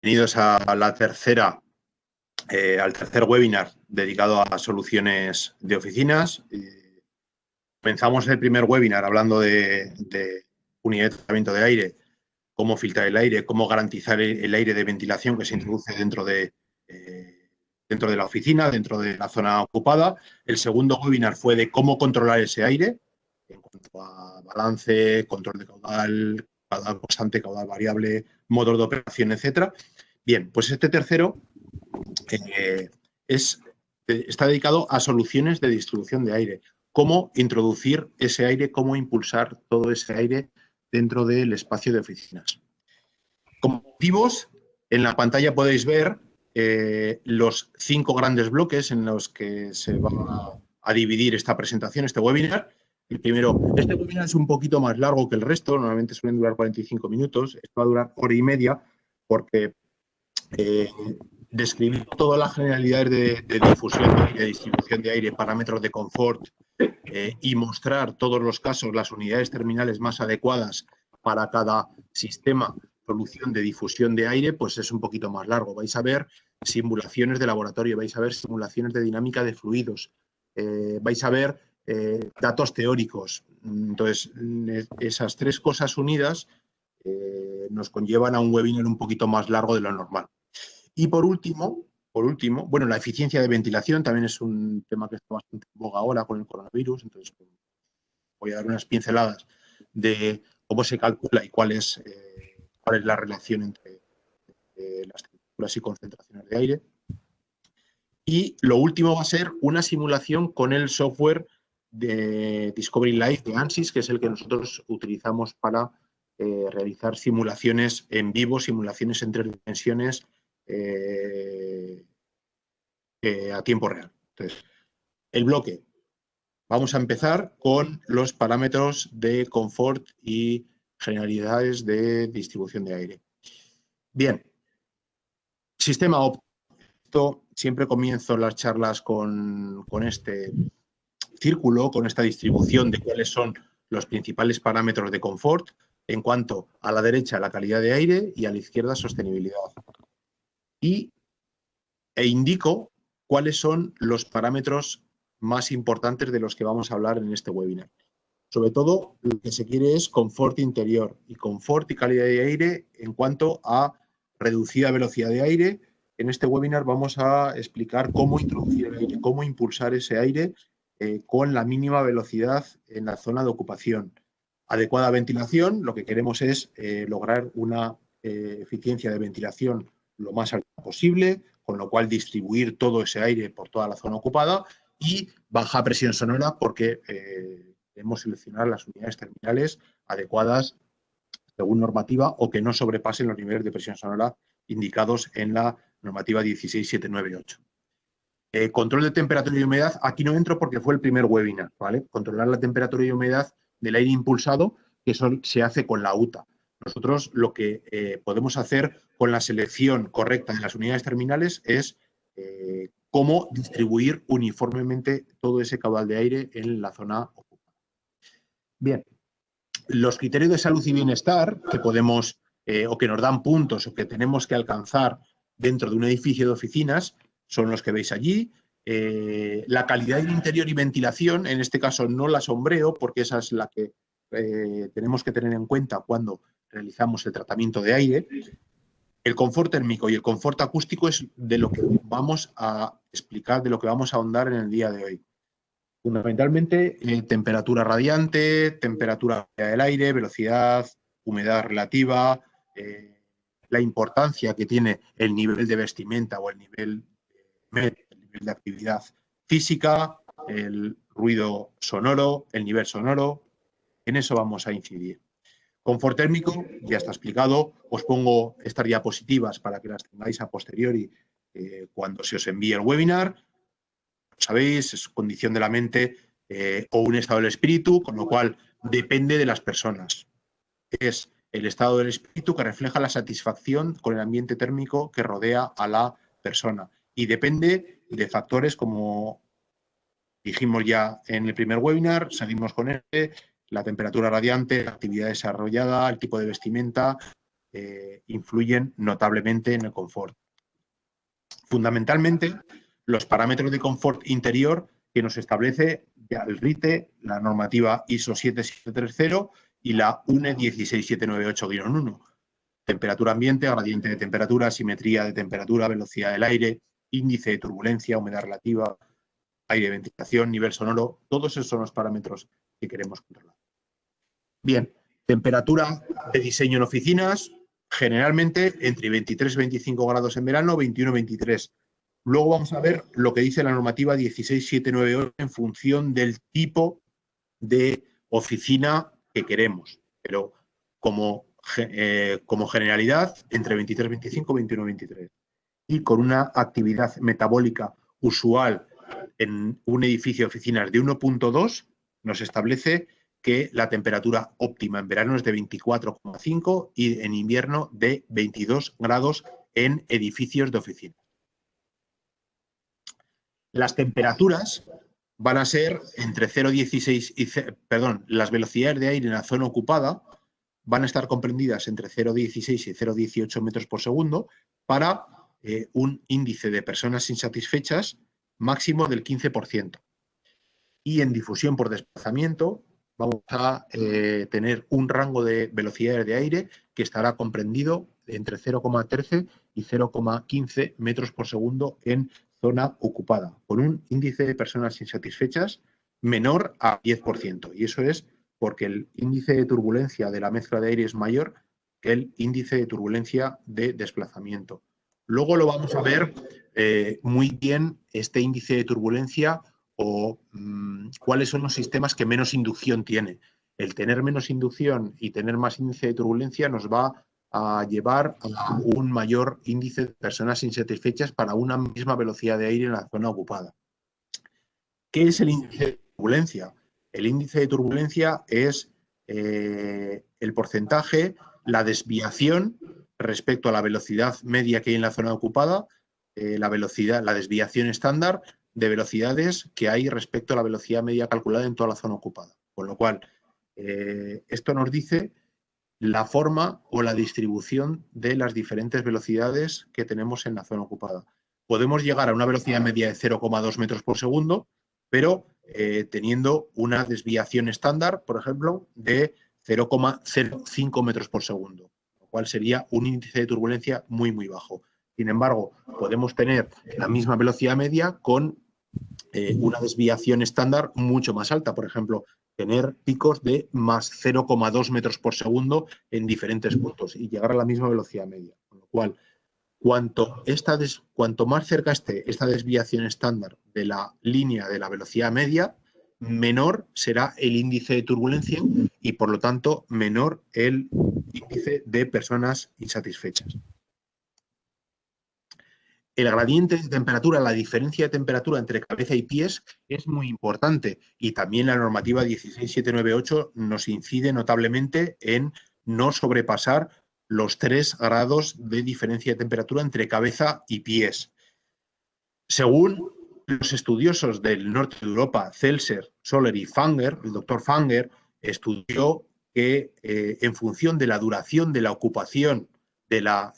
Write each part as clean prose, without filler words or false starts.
Bienvenidos a la tercera, al tercer webinar dedicado a soluciones de oficinas. Comenzamos el primer webinar hablando de unidad de tratamiento de aire, cómo filtrar el aire, cómo garantizar el aire de ventilación que se introduce dentro de la oficina, dentro de la zona ocupada. El segundo webinar fue de cómo controlar ese aire en cuanto a balance, control de caudal, caudal constante, caudal variable, modos de operación, etcétera. Bien, pues este tercero está dedicado a soluciones de distribución de aire. Cómo introducir ese aire, cómo impulsar todo ese aire dentro del espacio de oficinas. Como motivos, en la pantalla podéis ver los 5 grandes bloques en los que se va a dividir esta presentación, este webinar. El primero, este webinar es un poquito más largo que el resto, normalmente suelen durar 45 minutos, esto va a durar hora y media porque describir todas las generalidades de difusión de aire, de distribución de aire, parámetros de confort y mostrar todos los casos, las unidades terminales más adecuadas para cada sistema, solución de difusión de aire, pues es un poquito más largo. Vais a ver simulaciones de laboratorio, vais a ver simulaciones de dinámica de fluidos, vais a ver datos teóricos. Entonces, esas 3 cosas unidas nos conllevan a un webinar un poquito más largo de lo normal. Y por último, bueno, la eficiencia de ventilación también es un tema que está bastante en boga ahora con el coronavirus, entonces voy a dar unas pinceladas de cómo se calcula y cuál es la relación entre las temperaturas y concentraciones de aire. Y lo último va a ser una simulación con el software de Discovery Live de ANSYS, que es el que nosotros utilizamos para realizar simulaciones en vivo, simulaciones en 3 dimensiones a tiempo real. Entonces, el bloque. Vamos a empezar con los parámetros de confort y generalidades de distribución de aire. Bien. Sistema óptimo. Siempre comienzo las charlas con este círculo, con esta distribución de cuáles son los principales parámetros de confort en cuanto a la derecha la calidad de aire y a la izquierda sostenibilidad. E indico cuáles son los parámetros más importantes de los que vamos a hablar en este webinar. Sobre todo, lo que se quiere es confort interior y confort y calidad de aire en cuanto a reducida velocidad de aire. En este webinar vamos a explicar cómo introducir el aire, cómo impulsar ese aire con la mínima velocidad en la zona de ocupación. Adecuada ventilación, lo que queremos es lograr una eficiencia de ventilación lo más alta posible, con lo cual distribuir todo ese aire por toda la zona ocupada, y baja presión sonora porque debemos seleccionar las unidades terminales adecuadas según normativa o que no sobrepasen los niveles de presión sonora indicados en la normativa 16798. Control de temperatura y humedad, aquí no entro porque fue el primer webinar, ¿vale? Controlar la temperatura y humedad del aire impulsado, que eso se hace con la UTA. Nosotros lo que podemos hacer con la selección correcta de las unidades terminales es cómo distribuir uniformemente todo ese caudal de aire en la zona ocupada. Bien, los criterios de salud y bienestar que podemos o que nos dan puntos o que tenemos que alcanzar dentro de un edificio de oficinas son los que veis allí. La calidad del interior y ventilación, en este caso no la sombreo porque esa es la que tenemos que tener en cuenta cuando realizamos el tratamiento de aire. El confort térmico y el confort acústico es de lo que vamos a explicar, de lo que vamos a ahondar en el día de hoy. Fundamentalmente, temperatura radiante, temperatura del aire, velocidad, humedad relativa, la importancia que tiene el nivel de vestimenta o el nivel de actividad física, el ruido sonoro, el nivel sonoro. En eso vamos a incidir. Confort térmico, ya está explicado. Os pongo estas diapositivas para que las tengáis a posteriori cuando se os envíe el webinar. Sabéis, es condición de la mente o un estado del espíritu, con lo cual depende de las personas. Es el estado del espíritu que refleja la satisfacción con el ambiente térmico que rodea a la persona y depende de factores como dijimos ya en el primer webinar, seguimos con la temperatura radiante, la actividad desarrollada, el tipo de vestimenta, influyen notablemente en el confort. Fundamentalmente, los parámetros de confort interior que nos establece ya el RITE, la normativa ISO 7730 y la UNE 16798-1. Temperatura ambiente, gradiente de temperatura, simetría de temperatura, velocidad del aire, índice de turbulencia, humedad relativa, aire de ventilación, nivel sonoro, todos esos son los parámetros que queremos controlar. Bien, temperatura de diseño en oficinas, generalmente entre 23 y 25 grados en verano, 21-23. Luego vamos a ver lo que dice la normativa 16798 en función del tipo de oficina que queremos, pero como generalidad entre 23-25, 21-23. Y con una actividad metabólica usual en un edificio de oficinas de 1.2, nos establece que la temperatura óptima en verano es de 24,5 y en invierno de 22 grados en edificios de oficinas. Las temperaturas van a ser entre 0,16 y, las velocidades de aire en la zona ocupada van a estar comprendidas entre 0,16 y 0,18 metros por segundo para un índice de personas insatisfechas máximo del 15%. Y en difusión por desplazamiento vamos a tener un rango de velocidades de aire que estará comprendido entre 0,13 y 0,15 metros por segundo en zona ocupada, con un índice de personas insatisfechas menor a 10%. Y eso es porque el índice de turbulencia de la mezcla de aire es mayor que el índice de turbulencia de desplazamiento. Luego lo vamos a ver muy bien este índice de turbulencia o cuáles son los sistemas que menos inducción tiene. El tener menos inducción y tener más índice de turbulencia nos va a llevar a un mayor índice de personas insatisfechas para una misma velocidad de aire en la zona ocupada. ¿Qué es el índice de turbulencia? El índice de turbulencia es el porcentaje, la desviación respecto a la velocidad media que hay en la zona ocupada, la desviación estándar de velocidades que hay respecto a la velocidad media calculada en toda la zona ocupada. Con lo cual, esto nos dice la forma o la distribución de las diferentes velocidades que tenemos en la zona ocupada. Podemos llegar a una velocidad media de 0,2 metros por segundo, pero teniendo una desviación estándar, por ejemplo, de 0,05 metros por segundo, lo cual sería un índice de turbulencia muy, muy bajo. Sin embargo, podemos tener la misma velocidad media con una desviación estándar mucho más alta, por ejemplo, tener picos de más 0,2 metros por segundo en diferentes puntos y llegar a la misma velocidad media. Con lo cual, cuanto más cerca esté esta desviación estándar de la línea de la velocidad media, menor será el índice de turbulencia y, por lo tanto, menor el índice de personas insatisfechas. El gradiente de temperatura, la diferencia de temperatura entre cabeza y pies es muy importante y también la normativa 16798 nos incide notablemente en no sobrepasar los 3 grados de diferencia de temperatura entre cabeza y pies. Según los estudiosos del norte de Europa, Zelser, Soler y Fanger, el doctor Fanger estudió que en función de la duración de la ocupación de la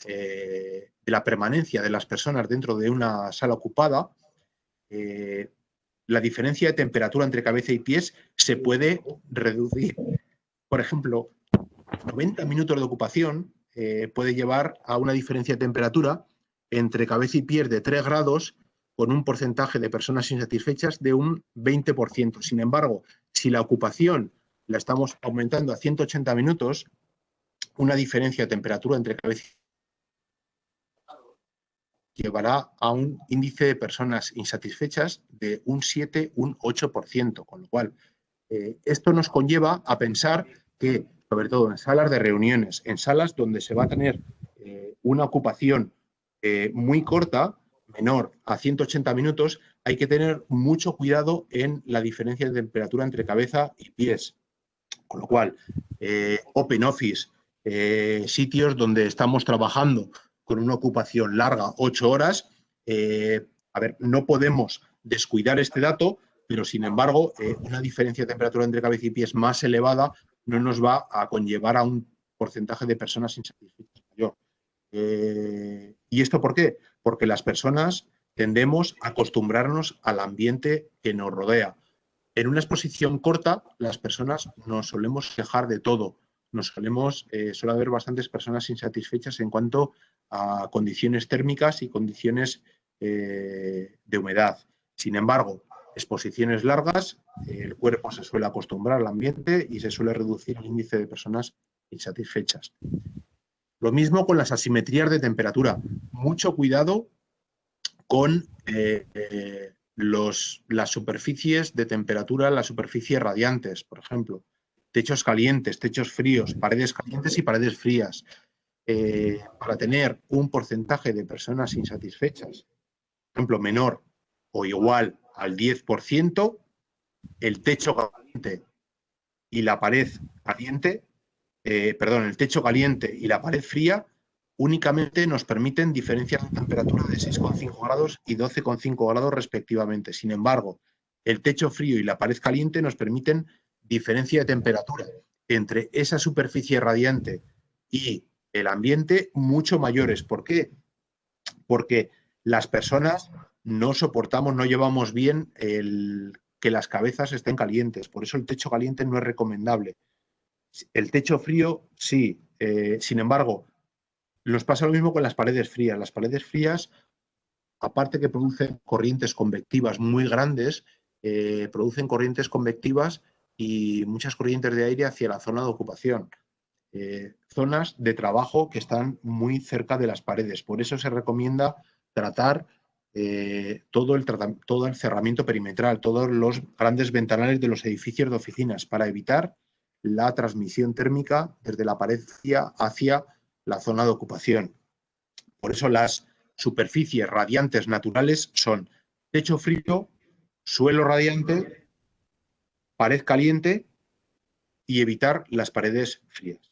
permanencia de las personas dentro de una sala ocupada, la diferencia de temperatura entre cabeza y pies se puede reducir. Por ejemplo, 90 minutos de ocupación puede llevar a una diferencia de temperatura entre cabeza y pies de 3 grados con un porcentaje de personas insatisfechas de un 20%. Sin embargo, si la ocupación la estamos aumentando a 180 minutos, una diferencia de temperatura entre cabeza y llevará a un índice de personas insatisfechas de un 7, un 8%, con lo cual esto nos conlleva a pensar que, sobre todo en salas de reuniones, en salas donde se va a tener una ocupación muy corta, menor a 180 minutos, hay que tener mucho cuidado en la diferencia de temperatura entre cabeza y pies. Con lo cual, open office, sitios donde estamos trabajando con una ocupación larga, 8 horas, no podemos descuidar este dato, pero sin embargo, una diferencia de temperatura entre cabeza y pies más elevada no nos va a conllevar a un porcentaje de personas insatisfechas. yo. ¿Y esto por qué? Porque las personas tendemos a acostumbrarnos al ambiente que nos rodea. En una exposición corta, las personas nos solemos quejar de todo. Suele haber bastantes personas insatisfechas en cuanto a condiciones térmicas y condiciones de humedad. Sin embargo, exposiciones largas, el cuerpo se suele acostumbrar al ambiente y se suele reducir el índice de personas insatisfechas. Lo mismo con las asimetrías de temperatura. Mucho cuidado con las superficies de temperatura, las superficies radiantes, por ejemplo. Techos calientes, techos fríos, paredes calientes y paredes frías. Para tener un porcentaje de personas insatisfechas, por ejemplo, menor o igual al 10%, el techo caliente y la pared caliente, el techo caliente y la pared fría únicamente nos permiten diferencias de temperatura de 6,5 grados y 12,5 grados respectivamente. Sin embargo, el techo frío y la pared caliente nos permiten diferencia de temperatura entre esa superficie radiante y el ambiente mucho mayores. ¿Por qué? Porque las personas no soportamos, no llevamos bien que las cabezas estén calientes. Por eso el techo caliente no es recomendable. El techo frío, sí. Sin embargo, nos pasa lo mismo con las paredes frías. Las paredes frías, aparte que producen corrientes convectivas muy grandes, producen corrientes convectivas y muchas corrientes de aire hacia la zona de ocupación. Zonas de trabajo que están muy cerca de las paredes. Por eso se recomienda tratar todo el cerramiento perimetral, todos los grandes ventanales de los edificios de oficinas para evitar la transmisión térmica desde la pared fría hacia la zona de ocupación. Por eso las superficies radiantes naturales son techo frío, suelo radiante, pared caliente y evitar las paredes frías.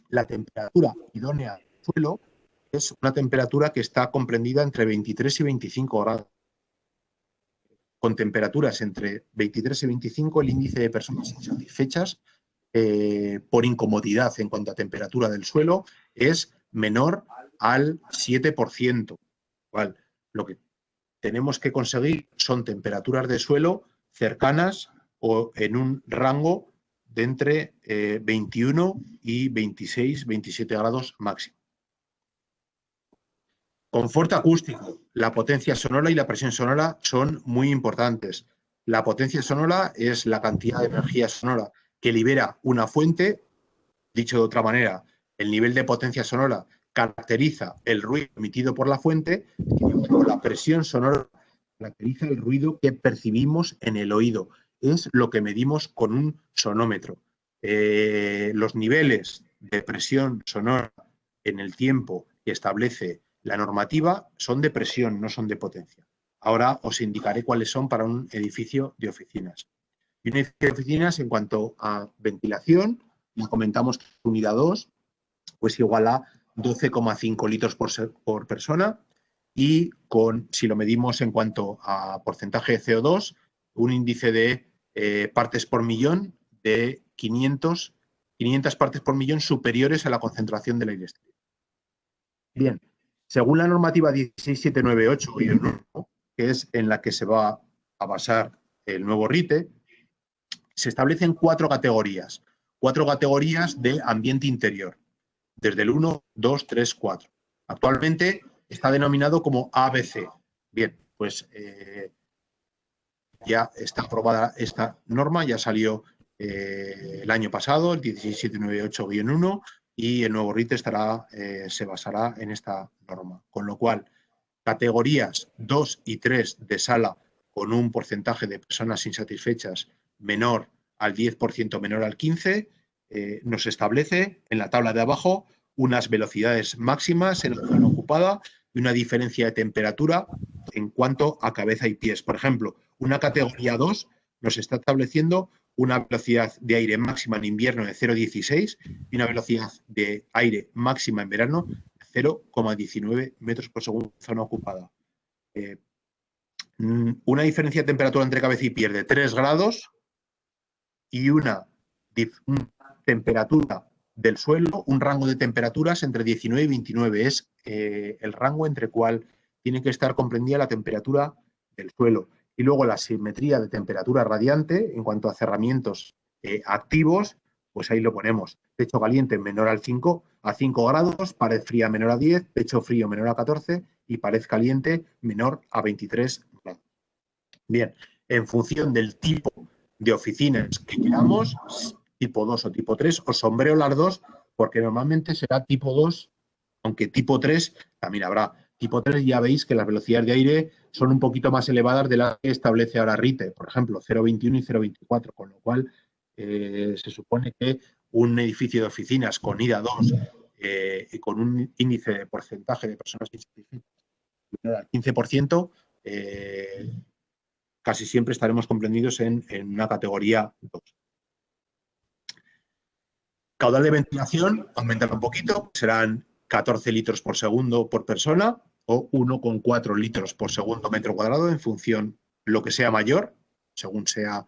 La temperatura idónea del suelo es una temperatura que está comprendida entre 23 y 25 grados. Con temperaturas entre 23 y 25, el índice de personas insatisfechas por incomodidad en cuanto a temperatura del suelo es menor al 7%. ¿Vale? Lo que tenemos que conseguir son temperaturas de suelo cercanas o en un rango de entre 21 y 26, 27 grados máximo. Confort acústico. La potencia sonora y la presión sonora son muy importantes. La potencia sonora es la cantidad de energía sonora que libera una fuente. Dicho de otra manera, el nivel de potencia sonora caracteriza el ruido emitido por la fuente y la presión sonora caracteriza el ruido que percibimos en el oído. Es lo que medimos con un sonómetro. Los niveles de presión sonora en el tiempo que establece la normativa son de presión, no son de potencia. Ahora os indicaré cuáles son para un edificio de oficinas. Y un edificio de oficinas, en cuanto a ventilación, ya comentamos que unidad 2 pues igual a 12,5 litros por persona y si lo medimos en cuanto a porcentaje de CO2, un índice de partes por millón de 500 partes por millón superiores a la concentración del aire exterior. Bien, según la normativa 16798, que es en la que se va a basar el nuevo RITE, se establecen 4 categorías de ambiente interior, desde el 1, 2, 3, 4. Actualmente está denominado como ABC. Bien, pues ya está aprobada esta norma, ya salió el año pasado, el 16798-1, y el nuevo RITE se basará en esta norma. Con lo cual, categorías 2 y 3 de sala con un porcentaje de personas insatisfechas menor al 10%, menor al 15%, nos establece en la tabla de abajo unas velocidades máximas en la zona ocupada y una diferencia de temperatura en cuanto a cabeza y pies. Por ejemplo, una categoría 2 nos está estableciendo una velocidad de aire máxima en invierno de 0,16 y una velocidad de aire máxima en verano de 0,19 metros por segundo en zona ocupada. Una diferencia de temperatura entre cabeza y pies de 3 grados y una temperatura del suelo, un rango de temperaturas entre 19 y 29. Es el rango entre cual tiene que estar comprendida la temperatura del suelo. Y luego la simetría de temperatura radiante en cuanto a cerramientos activos, pues ahí lo ponemos. Techo caliente menor a 5 grados, pared fría menor a 10, techo frío menor a 14 y pared caliente menor a 23 grados. Bien, en función del tipo de oficinas que queramos, tipo 2 o tipo 3, os sombreo las dos, porque normalmente será tipo 2, aunque tipo 3 también habrá. Tipo 3 ya veis que las velocidades de aire son un poquito más elevadas de las que establece ahora RITE, por ejemplo, 0,21 y 0,24, con lo cual se supone que un edificio de oficinas con IDA 2 y con un índice de porcentaje de personas insatisfechas menor al 15%, casi siempre estaremos comprendidos en una categoría 2. Caudal de ventilación aumentará un poquito, serán 14 litros por segundo por persona o 1,4 litros por segundo metro cuadrado en función lo que sea mayor, según sea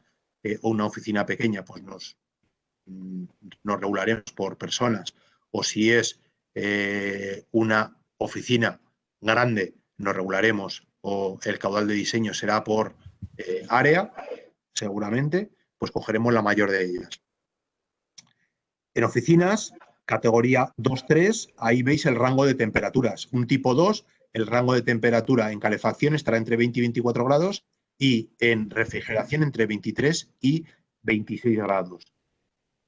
una oficina pequeña, pues nos regularemos por personas, o si es una oficina grande, nos regularemos o el caudal de diseño será por área, seguramente, pues cogeremos la mayor de ellas. En oficinas, categoría 2-3, ahí veis el rango de temperaturas. Un tipo 2, el rango de temperatura en calefacción estará entre 20 y 24 grados y en refrigeración entre 23 y 26 grados.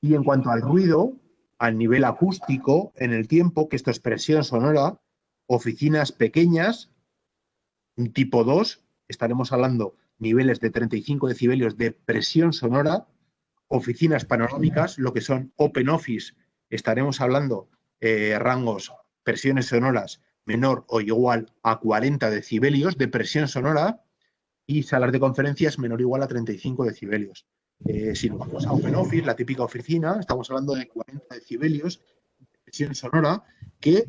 Y en cuanto al ruido, al nivel acústico, en el tiempo, que esto es presión sonora, oficinas pequeñas, un tipo 2, estaremos hablando niveles de 35 decibelios de presión sonora. Oficinas panorámicas, lo que son open office, estaremos hablando rangos, presiones sonoras menor o igual a 40 decibelios de presión sonora, y salas de conferencias menor o igual a 35 decibelios. Si nos vamos a open office, la típica oficina, estamos hablando de 40 decibelios de presión sonora, que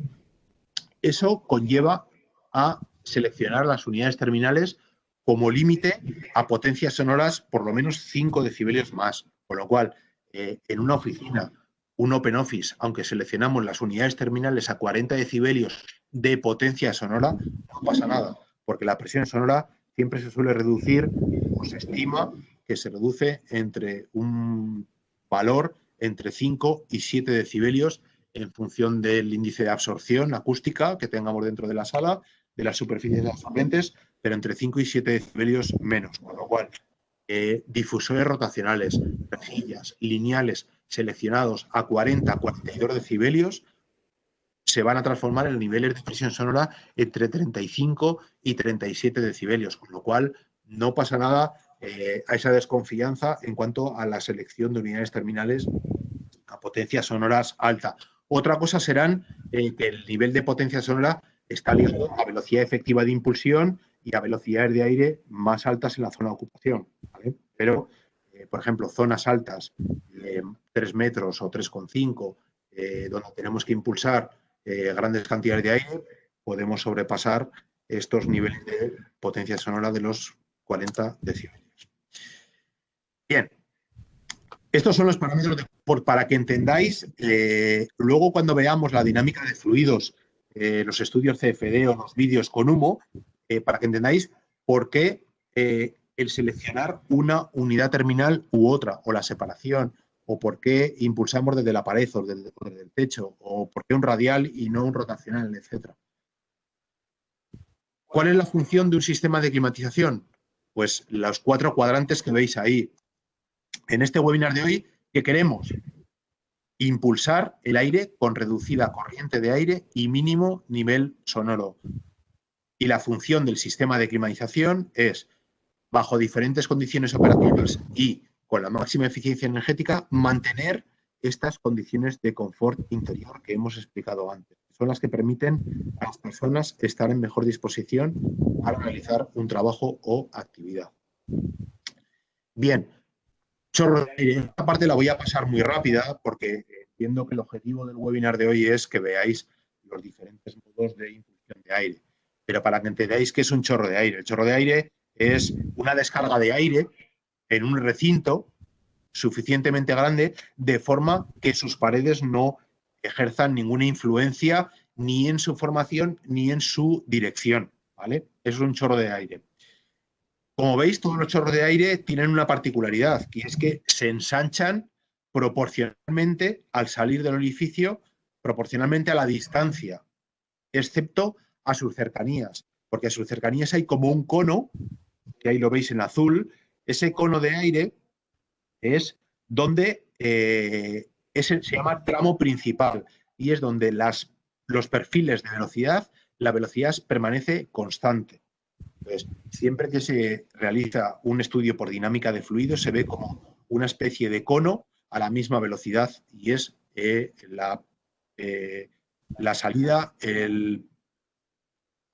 eso conlleva a seleccionar las unidades terminales como límite a potencias sonoras por lo menos 5 decibelios más. Con lo cual, en una oficina, un open office, aunque seleccionamos las unidades terminales a 40 decibelios de potencia sonora, no pasa nada, porque la presión sonora siempre se suele reducir, o se estima que se reduce entre un valor entre 5 y 7 decibelios en función del índice de absorción acústica que tengamos dentro de la sala, de las superficies absorbentes, pero entre 5 y 7 decibelios menos, con lo cual difusores rotacionales, rejillas, lineales seleccionados a 40, 42 decibelios se van a transformar en niveles de presión sonora entre 35 y 37 decibelios, con lo cual no pasa nada a esa desconfianza en cuanto a la selección de unidades terminales a potencias sonoras alta. Otra cosa serán que el nivel de potencia sonora está ligado a velocidad efectiva de impulsión y a velocidades de aire más altas en la zona de ocupación, ¿vale? Pero, por ejemplo, zonas altas, 3 metros o 3,5, donde tenemos que impulsar grandes cantidades de aire, podemos sobrepasar estos niveles de potencia sonora de los 40 decibelios. Bien, estos son los parámetros de confort para que entendáis. Luego, cuando veamos la dinámica de fluidos, los estudios CFD o los vídeos con humo, para que entendáis por qué el seleccionar una unidad terminal u otra, o la separación, o por qué impulsamos desde la pared o desde el techo, o por qué un radial y no un rotacional, etc. ¿Cuál es la función de un sistema de climatización? Pues los 4 cuadrantes que veis ahí. En este webinar de hoy, ¿qué queremos? Impulsar el aire con reducida corriente de aire y mínimo nivel sonoro. Y la función del sistema de climatización es, bajo diferentes condiciones operativas y con la máxima eficiencia energética, mantener estas condiciones de confort interior que hemos explicado antes. Son las que permiten a las personas estar en mejor disposición para realizar un trabajo o actividad. Bien, chorro de aire. Esta parte la voy a pasar muy rápida porque entiendo que el objetivo del webinar de hoy es que veáis los diferentes modos de impulsión de aire. Pero para que entendáis qué es un chorro de aire. El chorro de aire es una descarga de aire en un recinto suficientemente grande de forma que sus paredes no ejerzan ninguna influencia ni en su formación ni en su dirección, ¿vale? Eso es un chorro de aire. Como veis, todos los chorros de aire tienen una particularidad, que es que se ensanchan proporcionalmente al salir del orificio, proporcionalmente a la distancia, excepto a sus cercanías, porque a sus cercanías hay como un cono, que ahí lo veis en azul. Ese cono de aire es donde se llama tramo principal y es donde los perfiles de velocidad, la velocidad permanece constante. Entonces, siempre que se realiza un estudio por dinámica de fluidos, se ve como una especie de cono a la misma velocidad y es la salida, el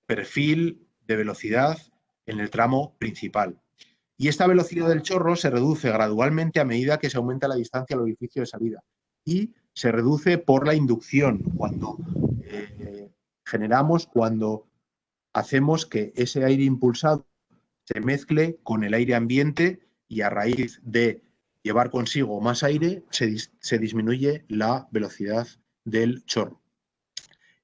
perfil de velocidad en el tramo principal. Y esta velocidad del chorro se reduce gradualmente a medida que se aumenta la distancia al orificio de salida. Y se reduce por la inducción, cuando cuando hacemos que ese aire impulsado se mezcle con el aire ambiente y a raíz de llevar consigo más aire se disminuye la velocidad del chorro.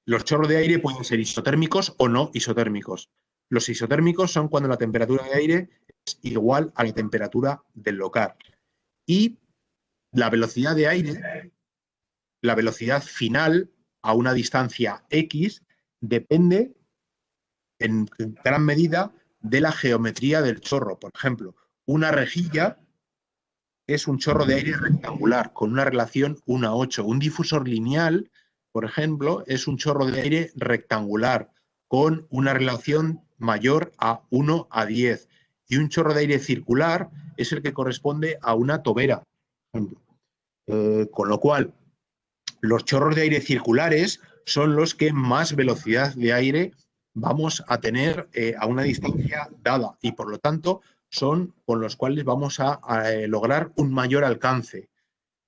Los chorros de aire pueden ser isotérmicos o no isotérmicos. Los isotérmicos son cuando la temperatura de aire es igual a la temperatura del local. Y la velocidad de aire, la velocidad final a una distancia X, depende en gran medida de la geometría del chorro. Por ejemplo, una rejilla es un chorro de aire rectangular con una relación 1:8. Un difusor lineal, por ejemplo, es un chorro de aire rectangular con una relación mayor a 1:10. Y un chorro de aire circular es el que corresponde a una tobera. Con lo cual, los chorros de aire circulares son los que más velocidad de aire vamos a tener a una distancia dada y, por lo tanto, son con los cuales vamos a lograr un mayor alcance.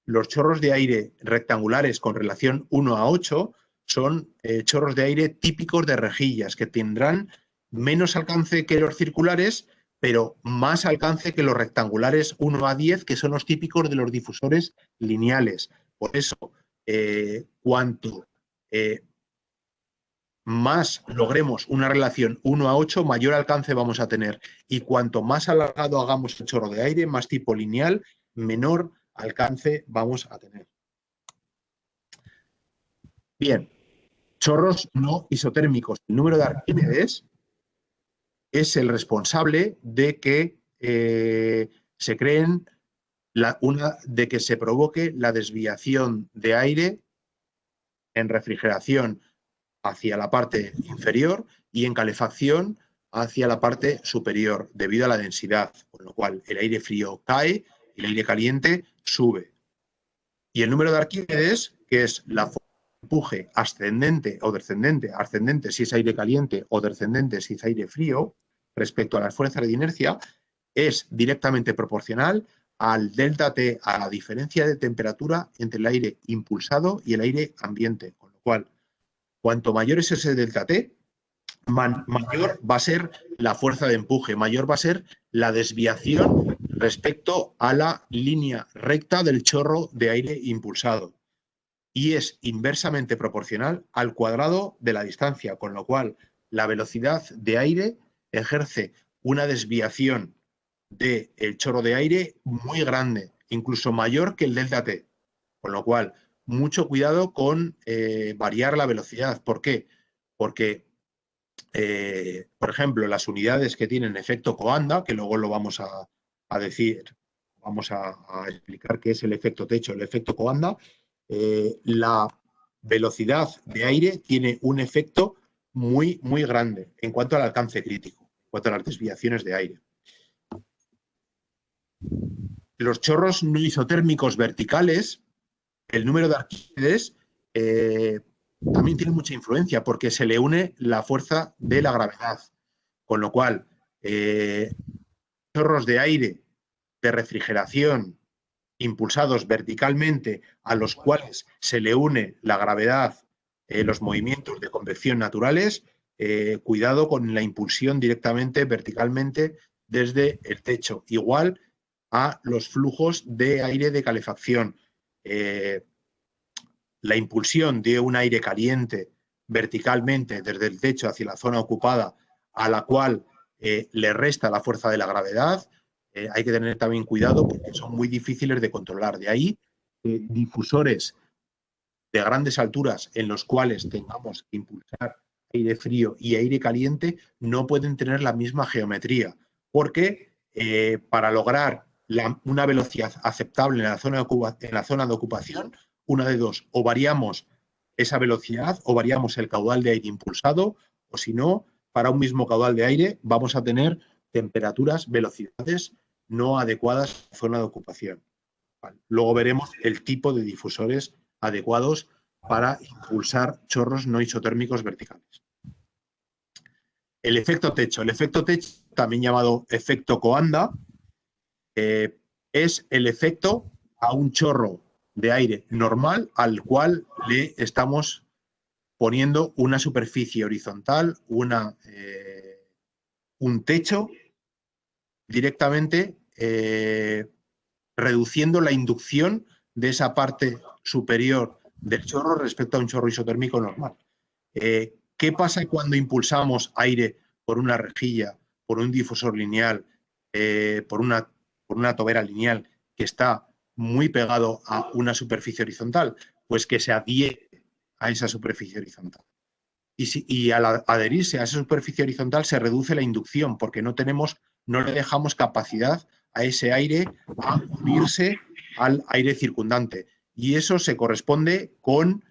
Los chorros de aire rectangulares con relación 1:8 son chorros de aire típicos de rejillas, que tendrán menos alcance que los circulares, pero más alcance que los rectangulares 1:10, que son los típicos de los difusores lineales. Por eso, cuanto más logremos una relación 1:8, mayor alcance vamos a tener. Y cuanto más alargado hagamos el chorro de aire, más tipo lineal, menor alcance vamos a tener. Bien, chorros no isotérmicos. El número de Arquímedes es el responsable de que se creen de que se provoque la desviación de aire en refrigeración hacia la parte inferior y en calefacción hacia la parte superior, debido a la densidad, con lo cual el aire frío cae y el aire caliente sube. Y el número de Arquímedes, que es la fuerza de empuje ascendente o descendente, ascendente si es aire caliente o descendente si es aire frío, respecto a las fuerzas de inercia, es directamente proporcional al delta T, a la diferencia de temperatura entre el aire impulsado y el aire ambiente, con lo cual, cuanto mayor es ese delta T, mayor va a ser la fuerza de empuje, mayor va a ser la desviación respecto a la línea recta del chorro de aire impulsado. Y es inversamente proporcional al cuadrado de la distancia, con lo cual la velocidad de aire ejerce una desviación del chorro de aire muy grande, incluso mayor que el delta T. Con lo cual, mucho cuidado con variar la velocidad. ¿Por qué? Porque, por ejemplo, las unidades que tienen efecto Coanda, que luego lo vamos a decir, vamos a explicar qué es el efecto techo, el efecto Coanda, la velocidad de aire tiene un efecto muy, muy grande en cuanto al alcance crítico, en cuanto a las desviaciones de aire. Los chorros no isotérmicos verticales, el número de Arquímedes también tiene mucha influencia porque se le une la fuerza de la gravedad, con lo cual chorros de aire de refrigeración impulsados verticalmente a los cuales se le une la gravedad, los movimientos de convección naturales, cuidado con la impulsión directamente verticalmente desde el techo. Igual a los flujos de aire de calefacción. La impulsión de un aire caliente verticalmente desde el techo hacia la zona ocupada, a la cual le resta la fuerza de la gravedad, hay que tener también cuidado porque son muy difíciles de controlar. De ahí, difusores de grandes alturas en los cuales tengamos que impulsar aire frío y aire caliente no pueden tener la misma geometría, porque para lograr una velocidad aceptable en la zona de ocupación, una de dos, o variamos esa velocidad o variamos el caudal de aire impulsado, o si no, para un mismo caudal de aire vamos a tener temperaturas, velocidades no adecuadas a la zona de ocupación. Vale. Luego veremos el tipo de difusores adecuados para impulsar chorros no isotérmicos verticales. El efecto techo. El efecto techo, también llamado efecto Coanda, es el efecto a un chorro de aire normal al cual le estamos poniendo una superficie horizontal, un techo, directamente reduciendo la inducción de esa parte superior del chorro respecto a un chorro isotérmico normal. ¿Qué pasa cuando impulsamos aire por una rejilla, por un difusor lineal, por una tobera lineal que está muy pegado a una superficie horizontal? Pues que se adhiere a esa superficie horizontal. Y al adherirse a esa superficie horizontal se reduce la inducción porque no le dejamos capacidad a ese aire a unirse al aire circundante. Y eso se corresponde con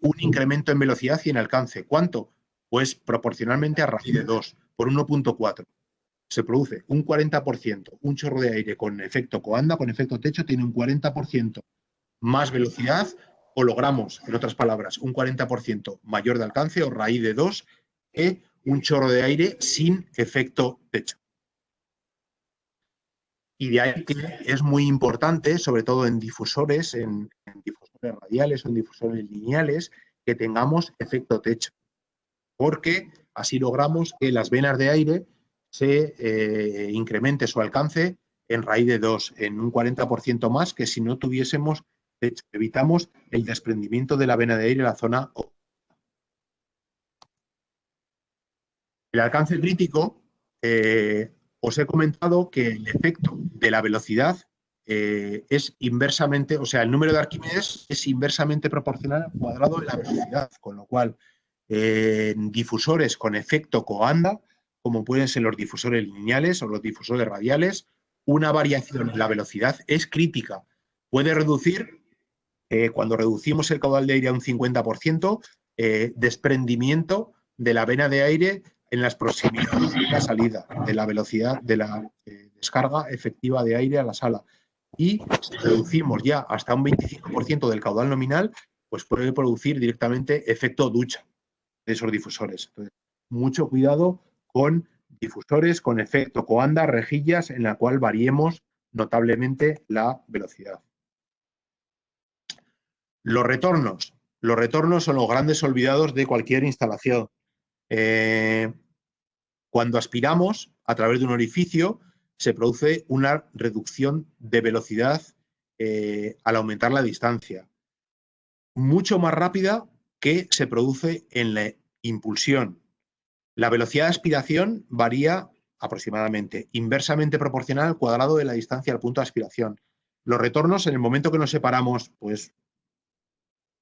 un incremento en velocidad y en alcance. ¿Cuánto? Pues proporcionalmente a raíz de 2 por 1.4. Se produce un 40%. Un chorro de aire con efecto Coanda, con efecto techo, tiene un 40% más velocidad, o logramos, en otras palabras, un 40% mayor de alcance o raíz de 2 que un chorro de aire sin efecto techo. Y de ahí que es muy importante, sobre todo en difusores radiales o en difusores lineales, que tengamos efecto techo, porque así logramos que las venas de aire se incremente su alcance en raíz de 2, en un 40% más que si no tuviésemos techo. Evitamos el desprendimiento de la vena de aire en la zona. El alcance crítico, os he comentado que el efecto de la velocidad es inversamente, o sea, el número de Arquímedes es inversamente proporcional al cuadrado de la velocidad, con lo cual en difusores con efecto Coanda, como pueden ser los difusores lineales o los difusores radiales, una variación en la velocidad es crítica. Puede reducir, cuando reducimos el caudal de aire a un 50%, desprendimiento de la vena de aire en las proximidades de la salida, de la velocidad de la descarga efectiva de aire a la sala. Y si reducimos ya hasta un 25% del caudal nominal, pues puede producir directamente efecto ducha de esos difusores. Entonces, mucho cuidado con difusores con efecto Coanda, rejillas, en la cual variemos notablemente la velocidad. Los retornos. Los retornos son los grandes olvidados de cualquier instalación. Cuando aspiramos a través de un orificio, se produce una reducción de velocidad al aumentar la distancia, mucho más rápida que se produce en la impulsión. La velocidad de aspiración varía aproximadamente inversamente proporcional al cuadrado de la distancia al punto de aspiración. Los retornos, en el momento que nos separamos, pues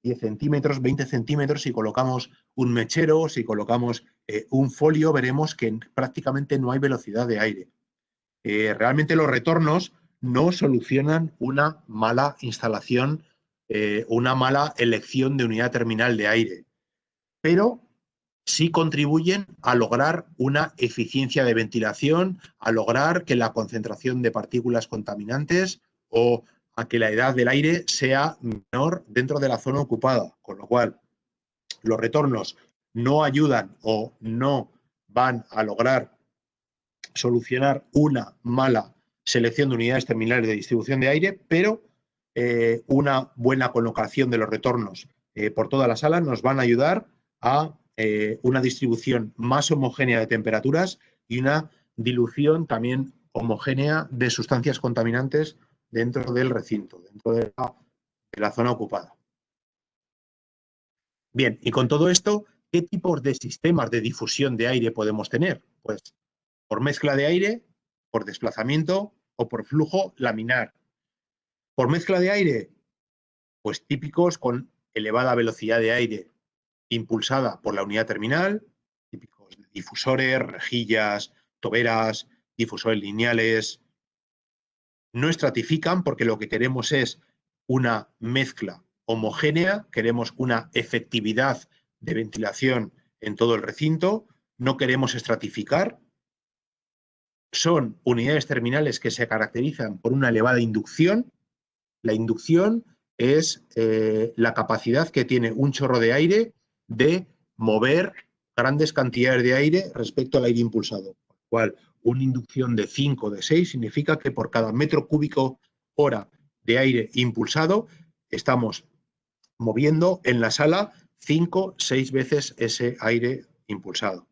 10 centímetros, 20 centímetros, si colocamos un mechero, si colocamos un folio, veremos que prácticamente no hay velocidad de aire. Realmente los retornos no solucionan una mala instalación, una mala elección de unidad terminal de aire, pero sí contribuyen a lograr una eficiencia de ventilación, a lograr que la concentración de partículas contaminantes o a que la edad del aire sea menor dentro de la zona ocupada, con lo cual los retornos no ayudan o no van a lograr solucionar una mala selección de unidades terminales de distribución de aire, pero una buena colocación de los retornos por toda la sala nos van a ayudar a una distribución más homogénea de temperaturas y una dilución también homogénea de sustancias contaminantes dentro del recinto, dentro de la zona ocupada. Bien, y con todo esto, ¿qué tipos de sistemas de difusión de aire podemos tener? Pues por mezcla de aire, por desplazamiento o por flujo laminar. Por mezcla de aire, pues típicos con elevada velocidad de aire impulsada por la unidad terminal, típicos de difusores, rejillas, toberas, difusores lineales. No estratifican porque lo que queremos es una mezcla homogénea, queremos una efectividad de ventilación en todo el recinto, no queremos estratificar. Son unidades terminales que se caracterizan por una elevada inducción. La inducción es la capacidad que tiene un chorro de aire de mover grandes cantidades de aire respecto al aire impulsado. Con lo cual, una inducción de 5 o de 6 significa que por cada metro cúbico hora de aire impulsado estamos moviendo en la sala 5 o 6 veces ese aire impulsado.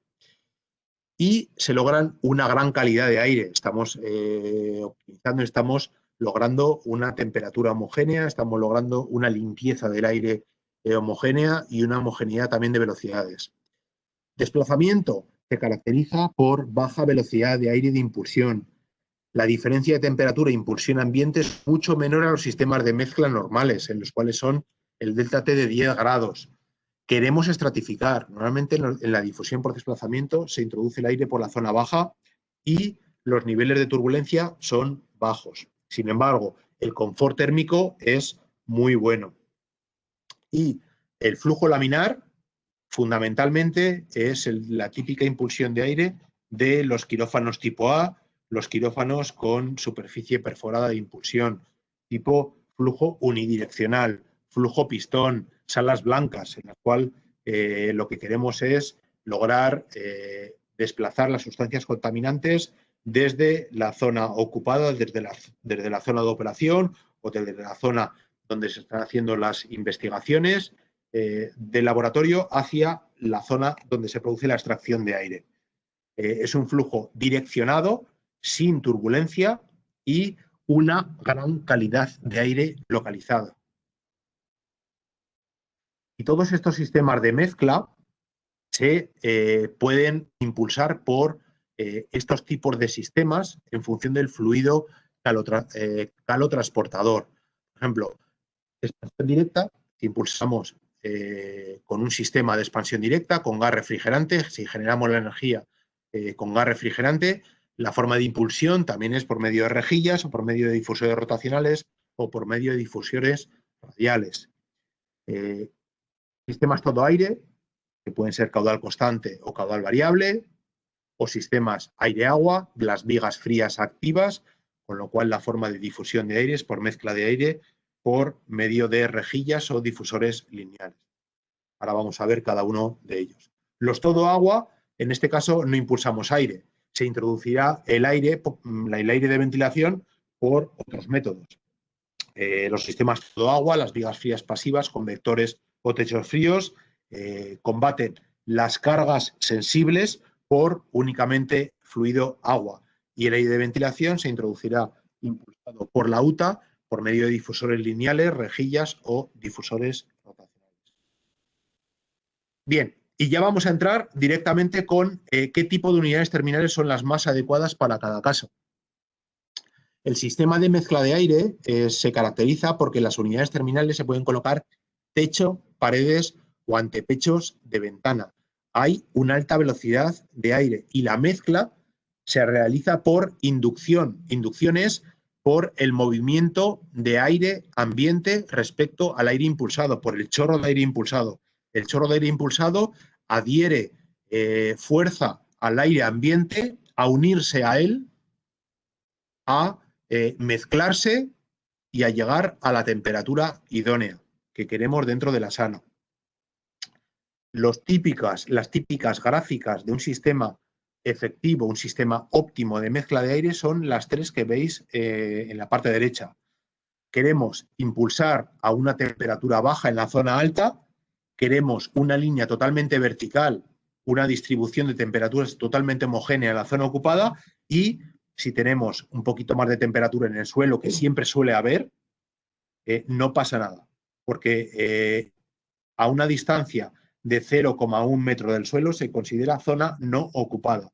Y se logran una gran calidad de aire. Estamos optimizando, estamos logrando una temperatura homogénea, estamos logrando una limpieza del aire homogénea y una homogeneidad también de velocidades. Desplazamiento se caracteriza por baja velocidad de aire de impulsión. La diferencia de temperatura e impulsión ambiente es mucho menor a los sistemas de mezcla normales, en los cuales son el delta T de 10 grados. Queremos estratificar. Normalmente en la difusión por desplazamiento se introduce el aire por la zona baja y los niveles de turbulencia son bajos. Sin embargo, el confort térmico es muy bueno. Y el flujo laminar, fundamentalmente, es la típica impulsión de aire de los quirófanos tipo A, los quirófanos con superficie perforada de impulsión, tipo flujo unidireccional, flujo pistón, salas blancas, en las cuales lo que queremos es lograr desplazar las sustancias contaminantes desde la zona ocupada, desde la zona de operación o desde la zona donde se están haciendo las investigaciones del laboratorio hacia la zona donde se produce la extracción de aire. Es un flujo direccionado, sin turbulencia y una gran calidad de aire localizada. Y todos estos sistemas de mezcla se pueden impulsar por estos tipos de sistemas en función del fluido calotransportador. Por ejemplo, expansión directa, si impulsamos con un sistema de expansión directa, con gas refrigerante, si generamos la energía con gas refrigerante, la forma de impulsión también es por medio de rejillas o por medio de difusores rotacionales o por medio de difusores radiales. Sistemas todo aire, que pueden ser caudal constante o caudal variable, o sistemas aire-agua, las vigas frías activas, con lo cual la forma de difusión de aire es por mezcla de aire por medio de rejillas o difusores lineales. Ahora vamos a ver cada uno de ellos. Los todo agua, en este caso no impulsamos aire, se introducirá el aire de ventilación por otros métodos. Los sistemas todo agua, las vigas frías pasivas con vectores o techos fríos, combaten las cargas sensibles por únicamente fluido agua, y el aire de ventilación se introducirá impulsado por la UTA por medio de difusores lineales, rejillas o difusores rotacionales. Bien, y ya vamos a entrar directamente con qué tipo de unidades terminales son las más adecuadas para cada caso. El sistema de mezcla de aire se caracteriza porque las unidades terminales se pueden colocar techo, paredes o antepechos de ventana. Hay una alta velocidad de aire y la mezcla se realiza por inducción. Inducción es por el movimiento de aire ambiente respecto al aire impulsado, por el chorro de aire impulsado. El chorro de aire impulsado adhiere fuerza al aire ambiente, a unirse a él, a mezclarse y a llegar a la temperatura idónea que queremos dentro de la sala. Las típicas gráficas de un sistema efectivo, un sistema óptimo de mezcla de aire son las tres que veis en la parte derecha. Queremos impulsar a una temperatura baja en la zona alta, queremos una línea totalmente vertical, una distribución de temperaturas totalmente homogénea en la zona ocupada y si tenemos un poquito más de temperatura en el suelo, que siempre suele haber, no pasa nada, porque a una distancia de 0,1 metro del suelo se considera zona no ocupada.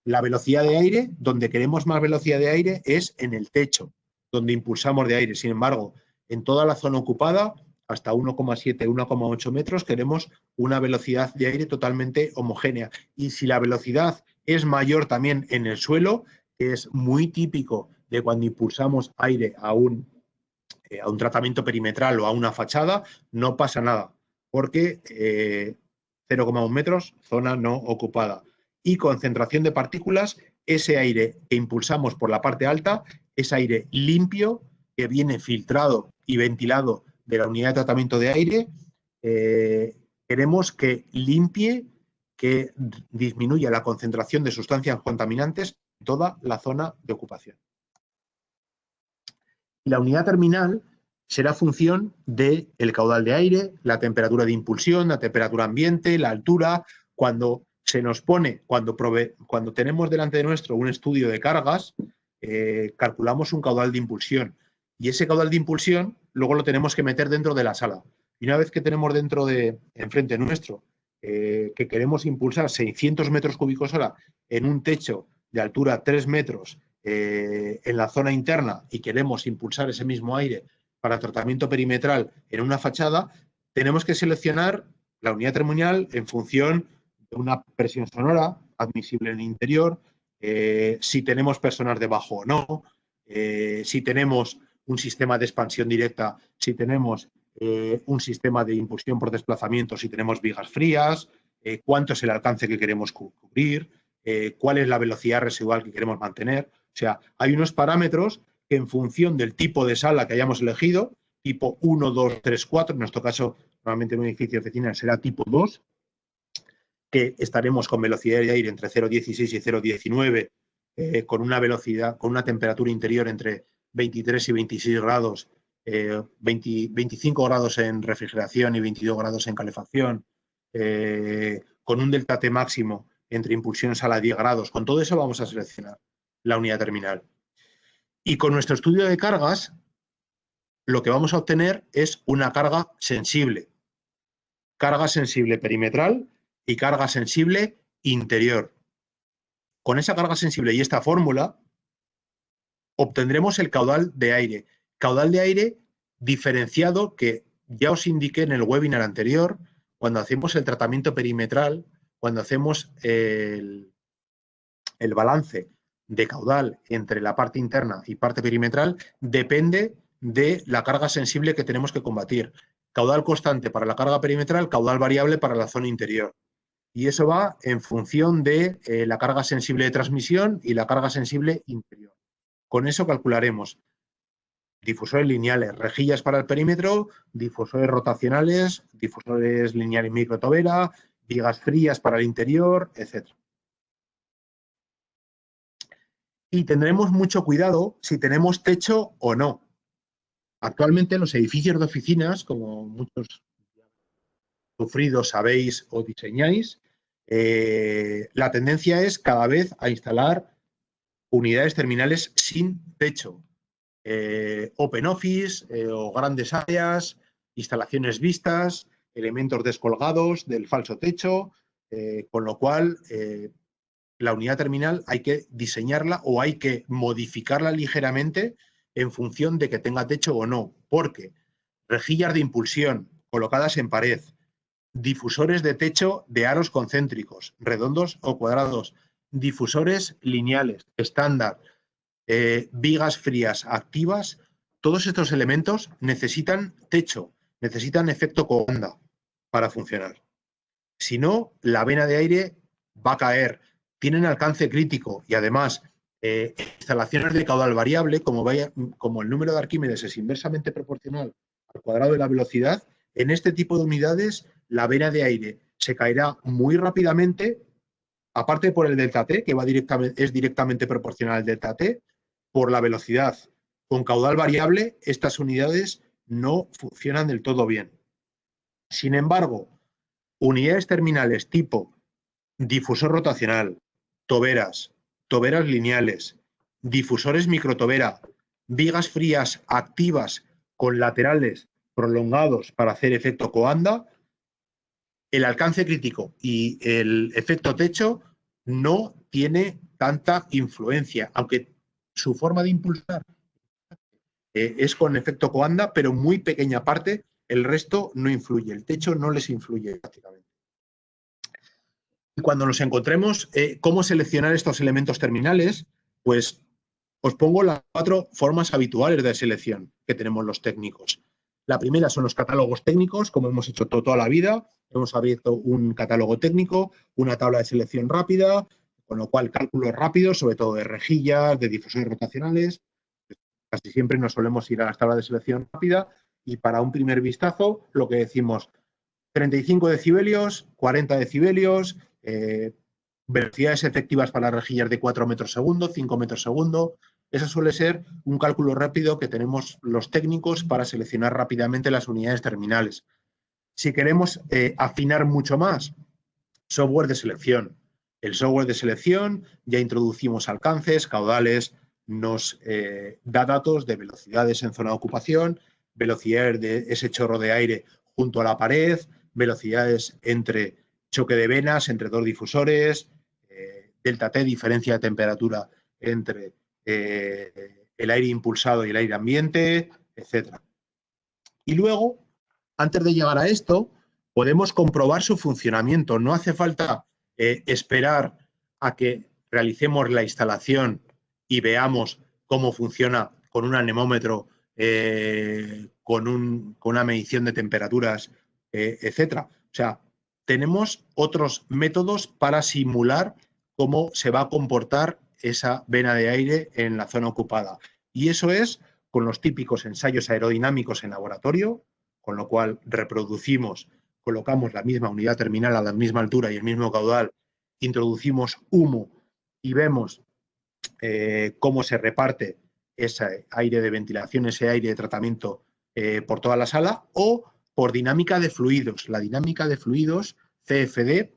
La velocidad de aire, donde queremos más velocidad de aire, es en el techo, donde impulsamos de aire. Sin embargo, en toda la zona ocupada, hasta 1,7, 1,8 metros, queremos una velocidad de aire totalmente homogénea. Y si la velocidad es mayor también en el suelo, que es muy típico de cuando impulsamos aire a un tratamiento perimetral o a una fachada, no pasa nada, porque 0,1 metros, zona no ocupada. Y concentración de partículas, ese aire que impulsamos por la parte alta es aire limpio que viene filtrado y ventilado de la unidad de tratamiento de aire. Queremos que limpie, que disminuya la concentración de sustancias contaminantes en toda la zona de ocupación. La unidad terminal será función del caudal de aire, la temperatura de impulsión, la temperatura ambiente, la altura. Cuando se nos pone, cuando tenemos delante de nuestro un estudio de cargas, calculamos un caudal de impulsión. Y ese caudal de impulsión luego lo tenemos que meter dentro de la sala. Y una vez que tenemos enfrente nuestro, que queremos impulsar 600 metros cúbicos hora en un techo de altura 3 metros, en la zona interna, y queremos impulsar ese mismo aire para tratamiento perimetral en una fachada, tenemos que seleccionar la unidad terminal en función de una presión sonora admisible en el interior, si tenemos personas debajo o no, si tenemos un sistema de expansión directa, si tenemos un sistema de impulsión por desplazamiento, si tenemos vigas frías, cuánto es el alcance que queremos cubrir, cuál es la velocidad residual que queremos mantener. O sea, hay unos parámetros que en función del tipo de sala que hayamos elegido, tipo 1, 2, 3, 4, en nuestro caso, normalmente en un edificio de oficina será tipo 2, que estaremos con velocidad de aire entre 0,16 y 0,19, con una velocidad, con una temperatura interior entre 23 y 26 grados, 25 grados en refrigeración y 22 grados en calefacción, con un delta T máximo entre impulsión sala a 10 grados. Con todo eso vamos a seleccionar la unidad terminal. Y con nuestro estudio de cargas, lo que vamos a obtener es una carga sensible. Carga sensible perimetral y carga sensible interior. Con esa carga sensible y esta fórmula, obtendremos el caudal de aire. Caudal de aire diferenciado que ya os indiqué en el webinar anterior, cuando hacemos el tratamiento perimetral, cuando hacemos el balance de caudal entre la parte interna y parte perimetral, depende de la carga sensible que tenemos que combatir. Caudal constante para la carga perimetral, caudal variable para la zona interior. Y eso va en función de la carga sensible de transmisión y la carga sensible interior. Con eso calcularemos difusores lineales, rejillas para el perímetro, difusores rotacionales, difusores lineales microtovera, vigas frías para el interior, etc. Y tendremos mucho cuidado si tenemos techo o no. Actualmente en los edificios de oficinas, como muchos sufridos sabéis o diseñáis, la tendencia es cada vez a instalar unidades terminales sin techo. Open office o grandes áreas, instalaciones vistas, elementos descolgados del falso techo, con lo cual la unidad terminal hay que diseñarla o hay que modificarla ligeramente en función de que tenga techo o no, porque rejillas de impulsión colocadas en pared, difusores de techo de aros concéntricos, redondos o cuadrados, difusores lineales, estándar, vigas frías activas, todos estos elementos necesitan techo, necesitan efecto comanda para funcionar. Si no, la vena de aire va a caer, tienen alcance crítico y además instalaciones de caudal variable, como el número de Arquímedes es inversamente proporcional al cuadrado de la velocidad, en este tipo de unidades la vena de aire se caerá muy rápidamente, aparte por el delta T, que es directamente proporcional al delta T, por la velocidad. Con caudal variable, estas unidades no funcionan del todo bien. Sin embargo, unidades terminales tipo difusor rotacional, toberas lineales, difusores microtobera, vigas frías activas con laterales prolongados para hacer efecto coanda, el alcance crítico y el efecto techo no tiene tanta influencia, aunque su forma de impulsar es con efecto coanda, pero muy pequeña parte, el resto no influye, el techo no les influye prácticamente. Y cuando nos encontremos cómo seleccionar estos elementos terminales, pues os pongo las 4 formas habituales de selección que tenemos los técnicos. La primera son los catálogos técnicos, como hemos hecho toda la vida. Hemos abierto un catálogo técnico, una tabla de selección rápida, con lo cual cálculos rápidos, sobre todo de rejillas, de difusores rotacionales. Casi siempre nos solemos ir a las tablas de selección rápida y para un primer vistazo lo que decimos 35 decibelios, 40 decibelios, velocidades efectivas para las rejillas de 4 metros segundo, 5 metros segundo. Eso suele ser un cálculo rápido que tenemos los técnicos para seleccionar rápidamente las unidades terminales. Si queremos afinar mucho más, software de selección. El software de selección ya introducimos alcances, caudales, nos da datos de velocidades en zona de ocupación, velocidades de ese chorro de aire junto a la pared, velocidades entre choque de venas, entre 2 difusores, delta T, diferencia de temperatura entre el aire impulsado y el aire ambiente, etc. Y luego, antes de llegar a esto, podemos comprobar su funcionamiento. No hace falta esperar a que realicemos la instalación y veamos cómo funciona con un anemómetro, con una medición de temperaturas, etc. O sea, tenemos otros métodos para simular cómo se va a comportar esa vena de aire en la zona ocupada. Y eso es con los típicos ensayos aerodinámicos en laboratorio, con lo cual reproducimos, colocamos la misma unidad terminal a la misma altura y el mismo caudal, introducimos humo y vemos cómo se reparte ese aire de ventilación, ese aire de tratamiento por toda la sala, o por dinámica de fluidos. La dinámica de fluidos, CFD,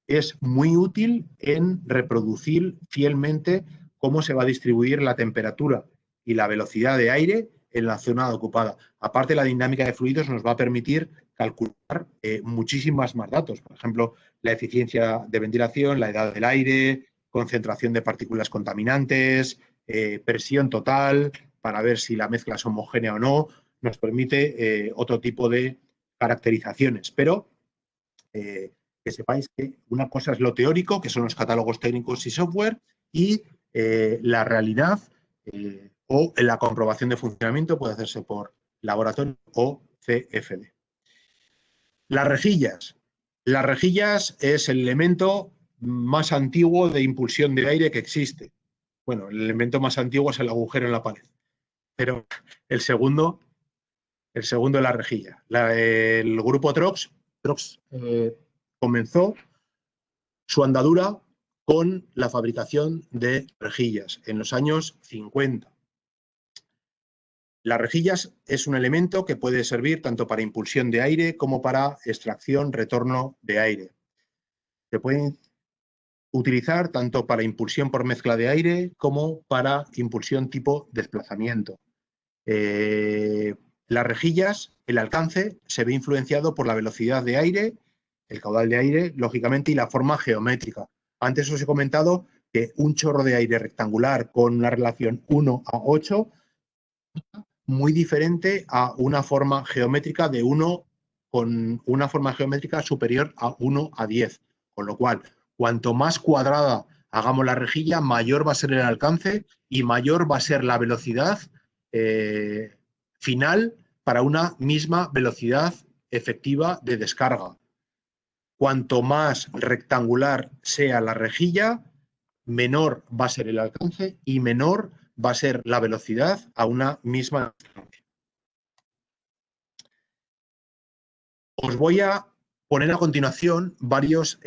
es muy útil en reproducir fielmente cómo se va a distribuir la temperatura y la velocidad de aire en la zona ocupada. Aparte, la dinámica de fluidos nos va a permitir calcular muchísimas más datos. Por ejemplo, la eficiencia de ventilación, la edad del aire, concentración de partículas contaminantes, presión total, para ver si la mezcla es homogénea o no. Nos permite otro tipo de caracterizaciones. Pero que sepáis que una cosa es lo teórico, que son los catálogos técnicos y software, y la realidad o la comprobación de funcionamiento puede hacerse por laboratorio o CFD. Las rejillas. Las rejillas es el elemento más antiguo de impulsión de aire que existe. Bueno, el elemento más antiguo es el agujero en la pared, pero el segundo es la rejilla. El grupo Trox comenzó su andadura con la fabricación de rejillas en los años 50. Las rejillas es un elemento que puede servir tanto para impulsión de aire como para extracción, retorno de aire. Se pueden utilizar tanto para impulsión por mezcla de aire como para impulsión tipo desplazamiento. Las rejillas, el alcance, se ve influenciado por la velocidad de aire, el caudal de aire, lógicamente, y la forma geométrica. Antes os he comentado que un chorro de aire rectangular con una relación 1:8 muy diferente a una forma geométrica de 1 con una forma geométrica superior a 1:10. Con lo cual, cuanto más cuadrada hagamos la rejilla, mayor va a ser el alcance y mayor va a ser la velocidad final para una misma velocidad efectiva de descarga. Cuanto más rectangular sea la rejilla, menor va a ser el alcance y menor va a ser la velocidad a una misma distancia. Os voy a poner a continuación varios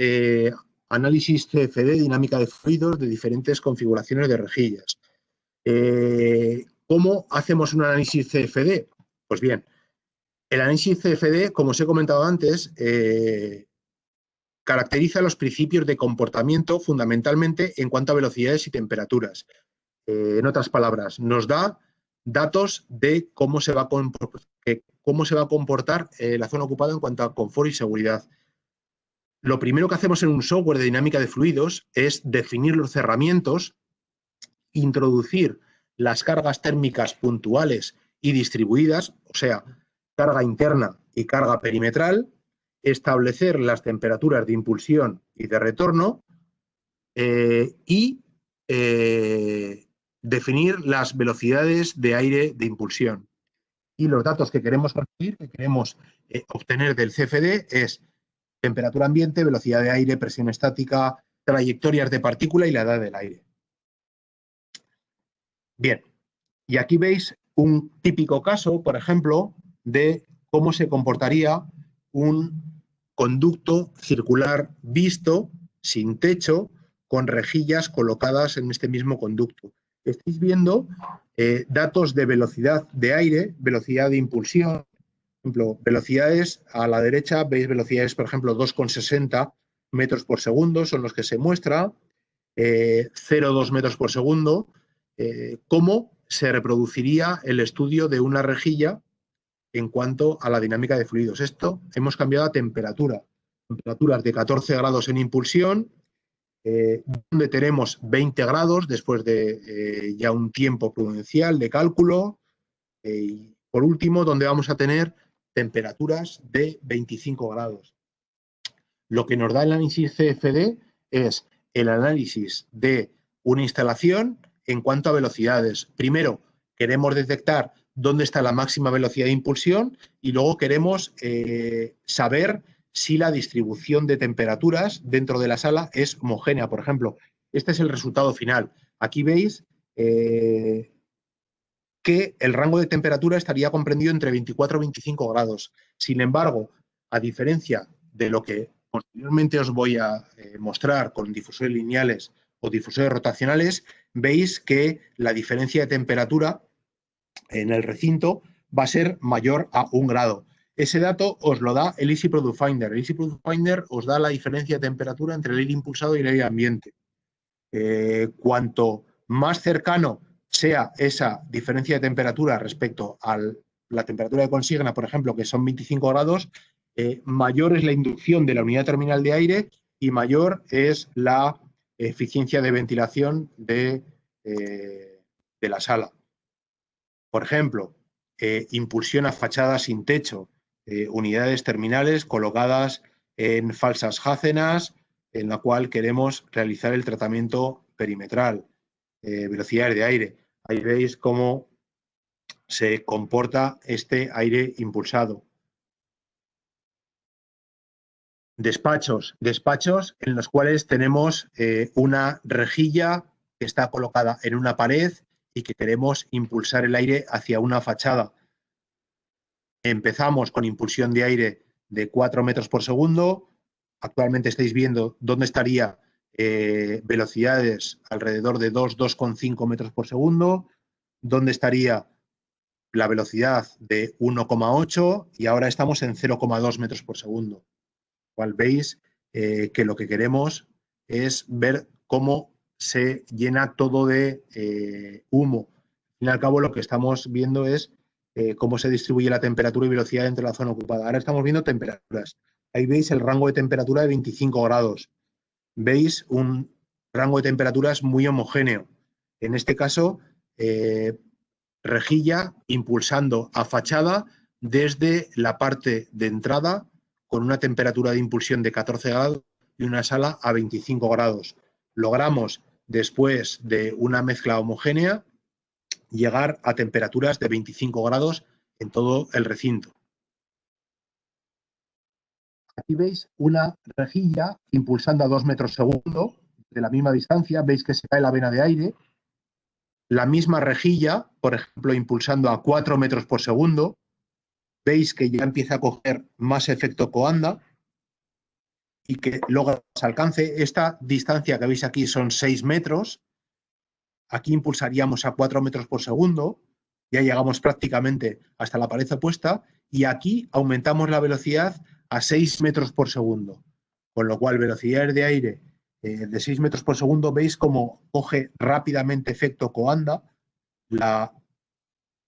análisis CFD, dinámica de fluidos, de diferentes configuraciones de rejillas. ¿Cómo hacemos un análisis CFD? Pues bien, el análisis CFD, como os he comentado antes, caracteriza los principios de comportamiento fundamentalmente en cuanto a velocidades y temperaturas. En otras palabras, nos da datos de cómo se va a comportar la zona ocupada en cuanto a confort y seguridad. Lo primero que hacemos en un software de dinámica de fluidos es definir los cerramientos, introducir las cargas térmicas puntuales y distribuidas, o sea, carga interna y carga perimetral, establecer las temperaturas de impulsión y de retorno y definir las velocidades de aire de impulsión. Y los datos que queremos conseguir, que queremos obtener del CFD es temperatura ambiente, velocidad de aire, presión estática, trayectorias de partícula y la edad del aire. Bien, y aquí veis un típico caso, por ejemplo, de cómo se comportaría un conducto circular visto, sin techo, con rejillas colocadas en este mismo conducto. Estáis viendo datos de velocidad de aire, velocidad de impulsión. Por ejemplo, velocidades a la derecha, veis velocidades, por ejemplo, 2,60 metros por segundo, son los que se muestra, 0,2 metros por segundo. Cómo se reproduciría el estudio de una rejilla en cuanto a la dinámica de fluidos. Esto hemos cambiado a temperatura. Temperaturas de 14 grados en impulsión, donde tenemos 20 grados después de ya un tiempo prudencial de cálculo. Y por último, donde vamos a tener temperaturas de 25 grados. Lo que nos da el análisis CFD es el análisis de una instalación en cuanto a velocidades. Primero, queremos detectar dónde está la máxima velocidad de impulsión y luego queremos saber si la distribución de temperaturas dentro de la sala es homogénea. Por ejemplo, este es el resultado final. Aquí veis que el rango de temperatura estaría comprendido entre 24 y 25 grados. Sin embargo, a diferencia de lo que posteriormente os voy a mostrar con difusores lineales o difusores rotacionales, veis que la diferencia de temperatura en el recinto va a ser mayor a 1 grado. Ese dato os lo da el Easy Product Finder. El Easy Product Finder os da la diferencia de temperatura entre el aire impulsado y el aire ambiente. Cuanto más cercano sea esa diferencia de temperatura respecto a la temperatura de consigna, por ejemplo, que son 25 grados, mayor es la inducción de la unidad terminal de aire y mayor es la eficiencia de ventilación de la sala. Por ejemplo, impulsión a fachadas sin techo, unidades terminales colocadas en falsas jácenas, en la cual queremos realizar el tratamiento perimetral, velocidades de aire. Ahí veis cómo se comporta este aire impulsado. Despachos en los cuales tenemos una rejilla que está colocada en una pared y que queremos impulsar el aire hacia una fachada. Empezamos con impulsión de aire de 4 metros por segundo. Actualmente estáis viendo dónde estaría velocidades alrededor de 2,5 metros por segundo, dónde estaría la velocidad de 1,8 y ahora estamos en 0,2 metros por segundo. Cual veis que lo que queremos es ver cómo se llena todo de humo. Al fin y al cabo, lo que estamos viendo es cómo se distribuye la temperatura y velocidad entre la zona ocupada. Ahora estamos viendo temperaturas. Ahí veis el rango de temperatura de 25 grados. Veis un rango de temperaturas muy homogéneo. En este caso, rejilla impulsando a fachada desde la parte de entrada con una temperatura de impulsión de 14 grados y una sala a 25 grados. Logramos, después de una mezcla homogénea, llegar a temperaturas de 25 grados en todo el recinto. Aquí veis una rejilla impulsando a 2 metros segundo, de la misma distancia, veis que se cae la vena de aire. La misma rejilla, por ejemplo, impulsando a 4 metros por segundo, veis que ya empieza a coger más efecto Coanda y que logra más alcance. Esta distancia que veis aquí son 6 metros. Aquí impulsaríamos a 4 metros por segundo. Ya llegamos prácticamente hasta la pared opuesta y aquí aumentamos la velocidad a 6 metros por segundo. Con lo cual, velocidades de aire de 6 metros por segundo, veis cómo coge rápidamente efecto Coanda, la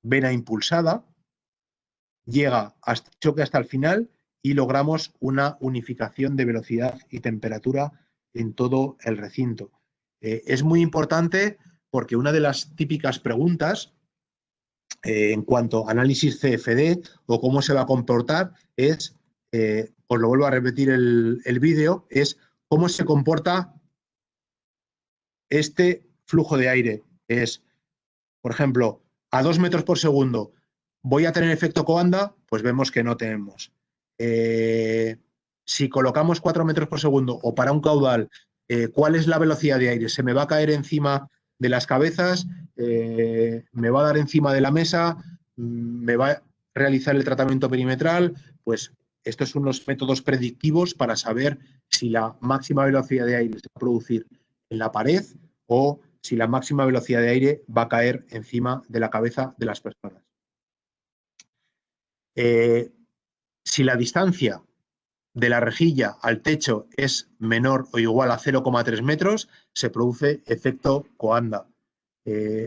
vena impulsada, llega hasta choque hasta el final y logramos una unificación de velocidad y temperatura en todo el recinto. Es muy importante porque una de las típicas preguntas en cuanto a análisis CFD o cómo se va a comportar es, os lo vuelvo a repetir el vídeo, es cómo se comporta este flujo de aire. Es, por ejemplo, a 2 metros por segundo, ¿voy a tener efecto Coanda? Pues vemos que no tenemos. Si colocamos 4 metros por segundo o para un caudal, ¿cuál es la velocidad de aire? ¿Se me va a caer encima de las cabezas? ¿Me va a dar encima de la mesa? ¿Me va a realizar el tratamiento perimetral? Pues estos son los métodos predictivos para saber si la máxima velocidad de aire se va a producir en la pared o si la máxima velocidad de aire va a caer encima de la cabeza de las personas. Si la distancia de la rejilla al techo es menor o igual a 0,3 metros, se produce efecto Coanda.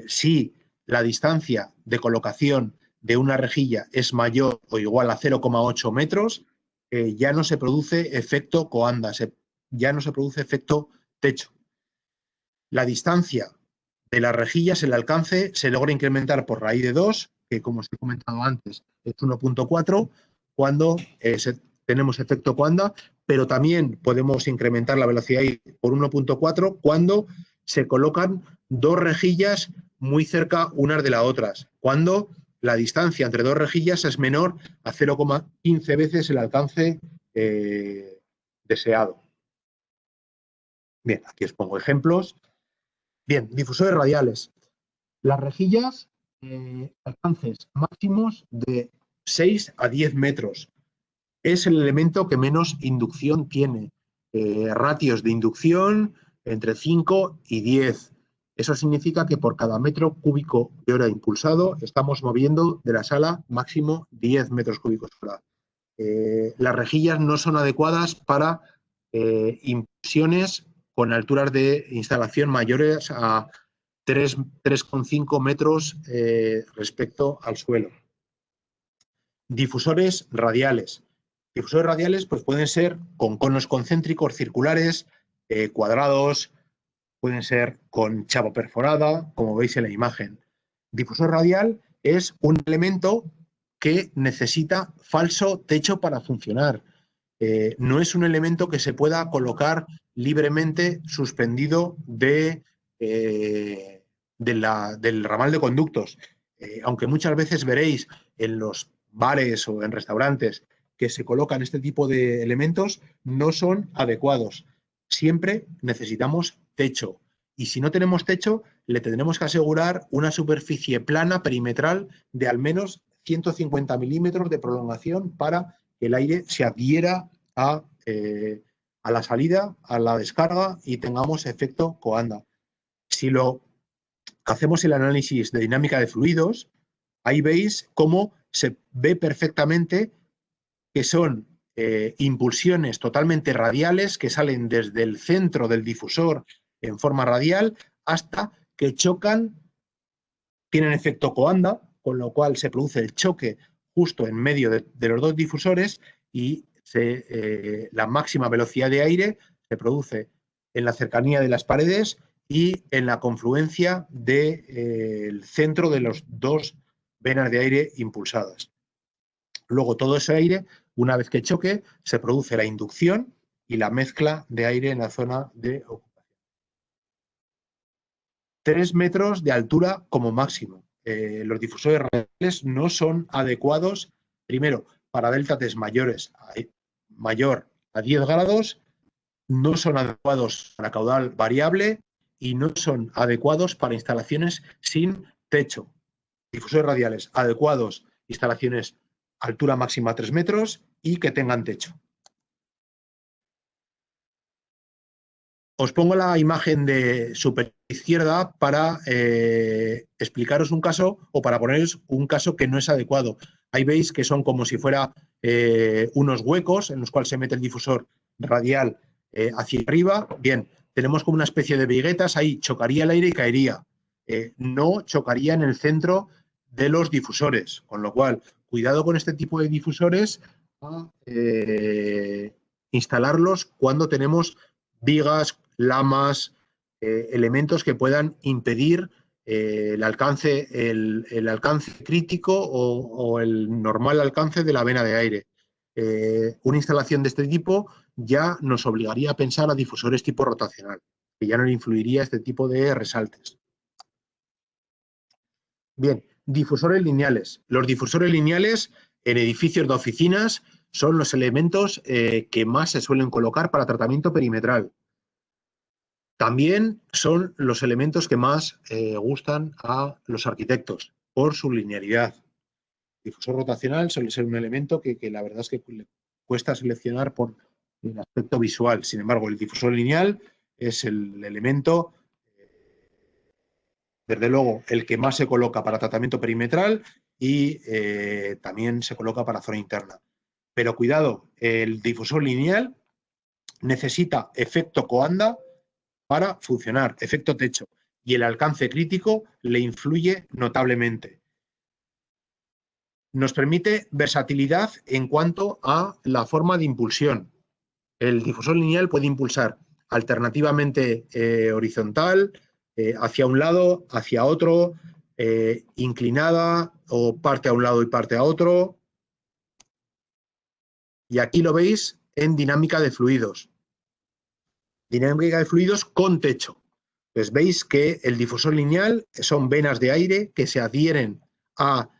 Si la distancia de colocación de una rejilla es mayor o igual a 0,8 metros, ya no se produce efecto Coanda, ya no se produce efecto techo. La distancia de las rejillas, el alcance, se logra incrementar por raíz de 2, que como os he comentado antes es 1,4, cuando tenemos efecto Coanda, pero también podemos incrementar la velocidad por 1,4 cuando se colocan dos rejillas muy cerca unas de las otras, cuando la distancia entre dos rejillas es menor a 0,15 veces el alcance deseado. Bien, aquí os pongo ejemplos. Bien, difusores radiales. Las rejillas, alcances máximos de 6 a 10 metros. Es el elemento que menos inducción tiene. Ratios de inducción entre 5 y 10. Eso significa que por cada metro cúbico de hora impulsado estamos moviendo de la sala máximo 10 metros cúbicos hora. Las rejillas no son adecuadas para impulsiones con alturas de instalación mayores a 3,5 metros respecto al suelo. Difusores radiales. Difusores radiales pues, pueden ser con conos concéntricos circulares, cuadrados, pueden ser con chapa perforada, como veis en la imagen. Difusor radial es un elemento que necesita falso techo para funcionar. No es un elemento que se pueda colocar libremente suspendido del ramal de conductos. Aunque muchas veces veréis en los bares o en restaurantes que se colocan este tipo de elementos, no son adecuados. Siempre necesitamos techo. Y si no tenemos techo, le tendremos que asegurar una superficie plana perimetral de al menos 150 milímetros de prolongación para que el aire se adhiera a la salida, a la descarga y tengamos efecto Coanda. Si lo hacemos el análisis de dinámica de fluidos, ahí veis cómo se ve perfectamente que son impulsiones totalmente radiales que salen desde el centro del difusor en forma radial hasta que chocan, tienen efecto Coanda, con lo cual se produce el choque justo en medio de los dos difusores y la máxima velocidad de aire se produce en la cercanía de las paredes y en la confluencia del centro de los dos venas de aire impulsadas. Luego todo ese aire, una vez que choque, se produce la inducción y la mezcla de aire en la zona de ocupación. 3 metros de altura como máximo. Los difusores radiales no son adecuados, primero, para delta T mayores, mayor a 10 grados, no son adecuados para caudal variable y no son adecuados para instalaciones sin techo. Difusores radiales adecuados, instalaciones altura máxima 3 metros y que tengan techo. Os pongo la imagen de superior izquierda para explicaros un caso o para poneros un caso que no es adecuado. Ahí veis que son como si fuera unos huecos en los cuales se mete el difusor radial hacia arriba. Bien, tenemos como una especie de viguetas, ahí chocaría el aire y caería. No chocaría en el centro de los difusores, con lo cual, cuidado con este tipo de difusores a instalarlos cuando tenemos vigas, lamas, elementos que puedan impedir el alcance crítico o el normal alcance de la vena de aire. Una instalación de este tipo ya nos obligaría a pensar a difusores tipo rotacional, que ya no le influiría este tipo de resaltes. Bien, difusores lineales. Los difusores lineales en edificios de oficinas son los elementos que más se suelen colocar para tratamiento perimetral. También son los elementos que más gustan a los arquitectos por su linealidad. El difusor rotacional suele ser un elemento que la verdad es que cuesta seleccionar por el aspecto visual. Sin embargo, el difusor lineal es el elemento, desde luego, el que más se coloca para tratamiento perimetral y también se coloca para zona interna. Pero cuidado, el difusor lineal necesita efecto coanda para funcionar, efecto techo, y el alcance crítico le influye notablemente. Nos permite versatilidad en cuanto a la forma de impulsión. El difusor lineal puede impulsar alternativamente horizontal, hacia un lado, hacia otro, inclinada o parte a un lado y parte a otro. Y aquí lo veis en dinámica de fluidos. Dinámica de fluidos con techo. Pues veis que el difusor lineal son venas de aire que se adhieren a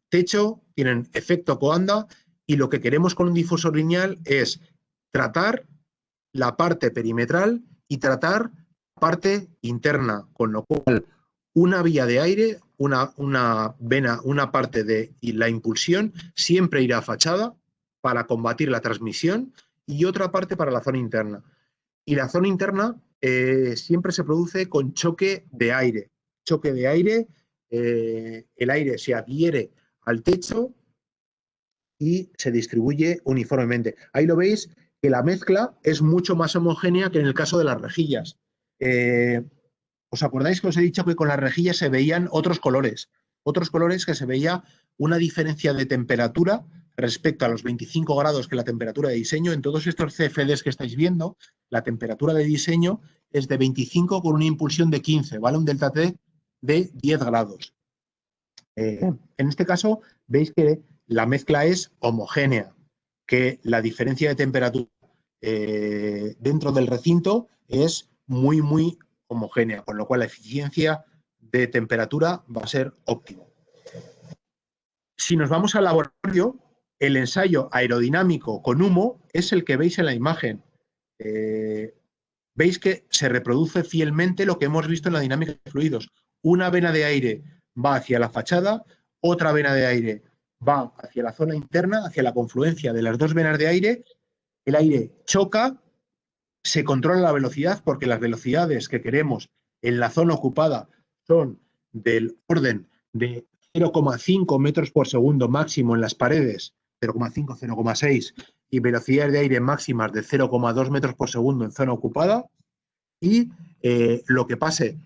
techo, tienen efecto coanda, y lo que queremos con un difusor lineal es tratar la parte perimetral y tratar la parte interna, con lo cual una vía de aire, una vena, una parte de la impulsión siempre irá a fachada para combatir la transmisión y otra parte para la zona interna. Y la zona interna siempre se produce con choque de aire. Choque de aire, el aire se adhiere al techo y se distribuye uniformemente. Ahí lo veis que la mezcla es mucho más homogénea que en el caso de las rejillas. ¿Os acordáis que os he dicho que con las rejillas se veían otros colores? Otros colores que se veía una diferencia de temperatura respecto a los 25 grados que la temperatura de diseño. En todos estos CFDs que estáis viendo, la temperatura de diseño es de 25 con una impulsión de 15, ¿vale? Un delta T de 10 grados. En este caso, veis que la mezcla es homogénea, que la diferencia de temperatura dentro del recinto es muy, muy homogénea, con lo cual la eficiencia de temperatura va a ser óptima. Si nos vamos al laboratorio, el ensayo aerodinámico con humo es el que veis en la imagen. Veis que se reproduce fielmente lo que hemos visto en la dinámica de fluidos. Una vena de aire va hacia la fachada, otra vena de aire va hacia la zona interna, hacia la confluencia de las dos venas de aire. El aire choca, se controla la velocidad porque las velocidades que queremos en la zona ocupada son del orden de 0,5 metros por segundo máximo en las paredes, 0,5, 0,6, y velocidades de aire máximas de 0,2 metros por segundo en zona ocupada, y lo que pase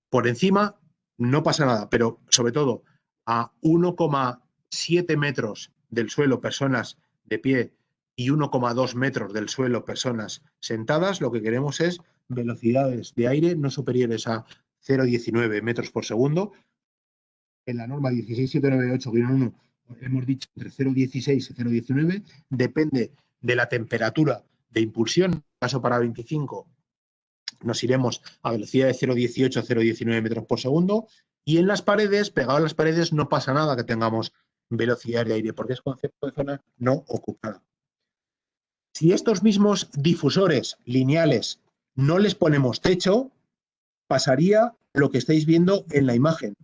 por encima no pasa nada, pero sobre todo a 1,7 metros del suelo personas de pie y 1,2 metros del suelo personas sentadas, lo que queremos es velocidades de aire no superiores a 0,19 metros por segundo. En la norma 16798-1 hemos dicho entre 0,16 y 0,19, depende de la temperatura de impulsión. En el caso para 25 nos iremos a velocidad de 0,18 a 0,19 metros por segundo, y en las paredes, pegado a las paredes, no pasa nada que tengamos velocidad de aire, porque es concepto de zona no ocupada. Si estos mismos difusores lineales no les ponemos techo, pasaría lo que estáis viendo en la imagen.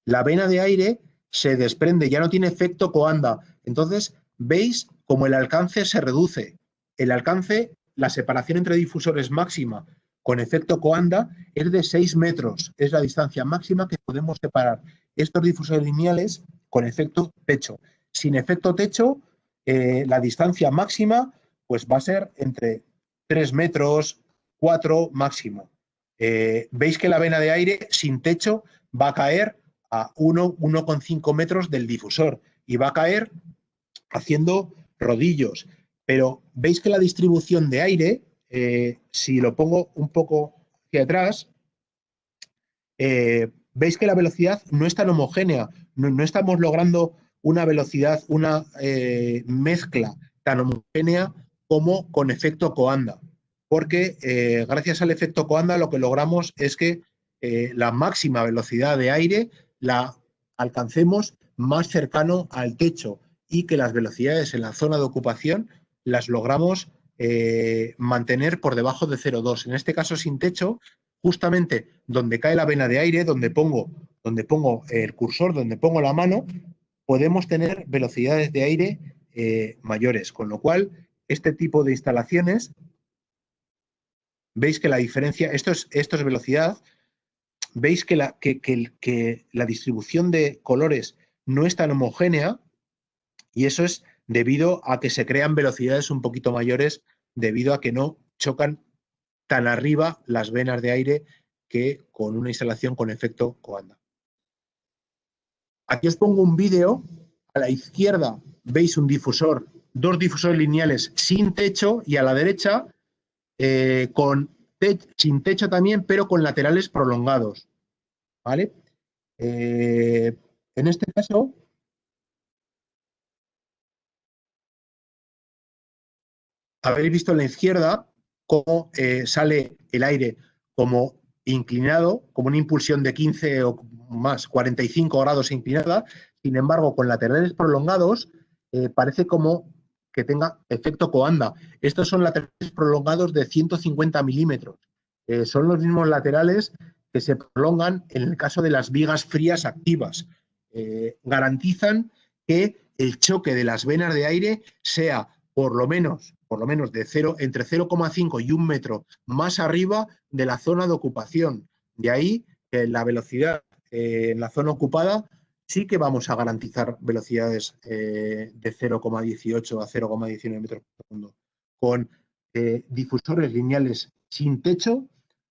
La vena de aire se desprende, ya no tiene efecto coanda. Entonces, veis cómo el alcance se reduce. El alcance, la separación entre difusores máxima con efecto coanda es de 6 metros. Es la distancia máxima que podemos separar estos difusores lineales con efecto techo. Sin efecto techo, la distancia máxima pues va a ser entre 3 metros, 4 máximo. Veis que la vena de aire sin techo va a caer a 1,5 metros del difusor y va a caer haciendo rodillos. Pero veis que la distribución de aire, si lo pongo un poco hacia atrás, veis que la velocidad no es tan homogénea, no estamos logrando una velocidad, una mezcla tan homogénea como con efecto Coanda, porque gracias al efecto Coanda lo que logramos es que la máxima velocidad de aire la alcancemos más cercano al techo y que las velocidades en la zona de ocupación las logramos mantener por debajo de 0,2. En este caso sin techo, justamente donde cae la vena de aire, donde pongo el cursor, donde pongo la mano, podemos tener velocidades de aire mayores, con lo cual este tipo de instalaciones, veis que la diferencia, esto es velocidad, veis que la distribución de colores no es tan homogénea y eso es debido a que se crean velocidades un poquito mayores debido a que no chocan tan arriba las venas de aire que con una instalación con efecto Coanda. Aquí os pongo un vídeo. A la izquierda veis un difusor, 2 difusores lineales sin techo y a la derecha sin techo también, pero con laterales prolongados. ¿Vale? En este caso, habéis visto en la izquierda cómo sale el aire como inclinado, como una impulsión de 15 o más, 45 grados inclinada. Sin embargo, con laterales prolongados parece como que tenga efecto Coanda. Estos son laterales prolongados de 150 milímetros. Son los mismos laterales que se prolongan en el caso de las vigas frías activas. Garantizan que el choque de las venas de aire sea por lo menos de entre 0,5 y 1 metro más arriba de la zona de ocupación. De ahí que la velocidad en la zona ocupada sí que vamos a garantizar velocidades de 0,18 a 0,19 metros por segundo. Con difusores lineales sin techo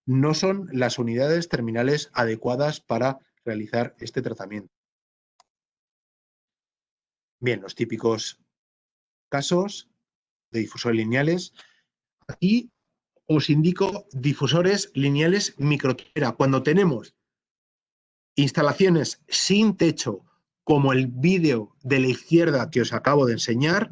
no son las unidades terminales adecuadas para realizar este tratamiento. Bien, los típicos casos de difusores lineales. Aquí os indico difusores lineales microtubera. Cuando tenemos instalaciones sin techo, como el vídeo de la izquierda que os acabo de enseñar,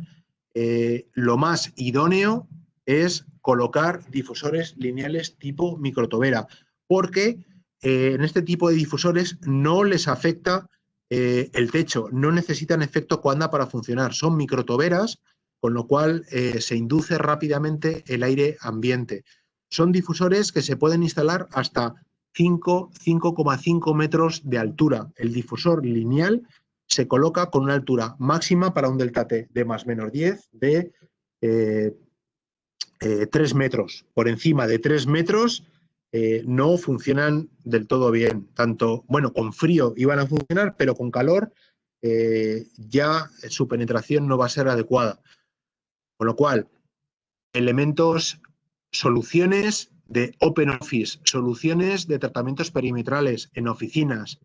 lo más idóneo es colocar difusores lineales tipo microtubera, porque en este tipo de difusores no les afecta el techo, no necesitan efecto Coanda para funcionar, son microtuberas, con lo cual se induce rápidamente el aire ambiente. Son difusores que se pueden instalar hasta 5,5 metros de altura. El difusor lineal se coloca con una altura máxima para un delta T de más menos 10 de 3 metros. Por encima de 3 metros no funcionan del todo bien. Tanto, bueno, con frío iban a funcionar, pero con calor ya su penetración no va a ser adecuada. Con lo cual, elementos, soluciones de Open Office, soluciones de tratamientos perimetrales en oficinas,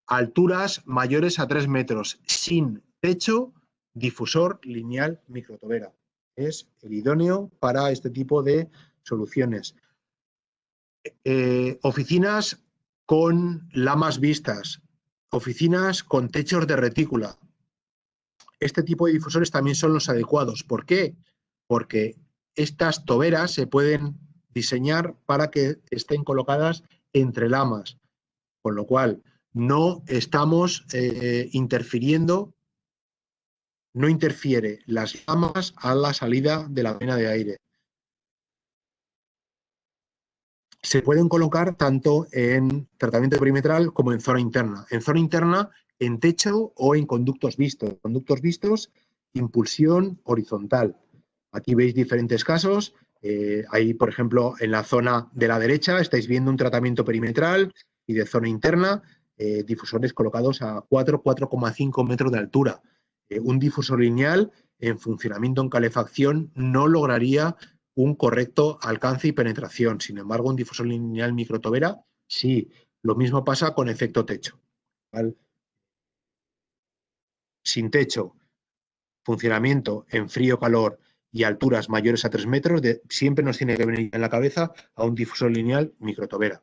alturas mayores a 3 metros, sin techo, difusor lineal microtubera. Es el idóneo para este tipo de soluciones. Oficinas con lamas vistas, oficinas con techos de retícula. Este tipo de difusores también son los adecuados. ¿Por qué? Porque estas toberas se pueden diseñar para que estén colocadas entre lamas, con lo cual no estamos interfiriendo, no interfiere las lamas a la salida de la vena de aire. Se pueden colocar tanto en tratamiento perimetral como en zona interna. En zona interna, en techo o en conductos vistos. Conductos vistos, impulsión horizontal. Aquí veis diferentes casos. Ahí, por ejemplo, en la zona de la derecha estáis viendo un tratamiento perimetral y de zona interna, difusores colocados a 4,5 metros de altura. Un difusor lineal en funcionamiento en calefacción no lograría un correcto alcance y penetración. Sin embargo, un difusor lineal microtobera, sí. Lo mismo pasa con efecto techo, ¿vale? Sin techo, funcionamiento en frío-calor y alturas mayores a 3 metros, siempre nos tiene que venir en la cabeza a un difusor lineal microtobera.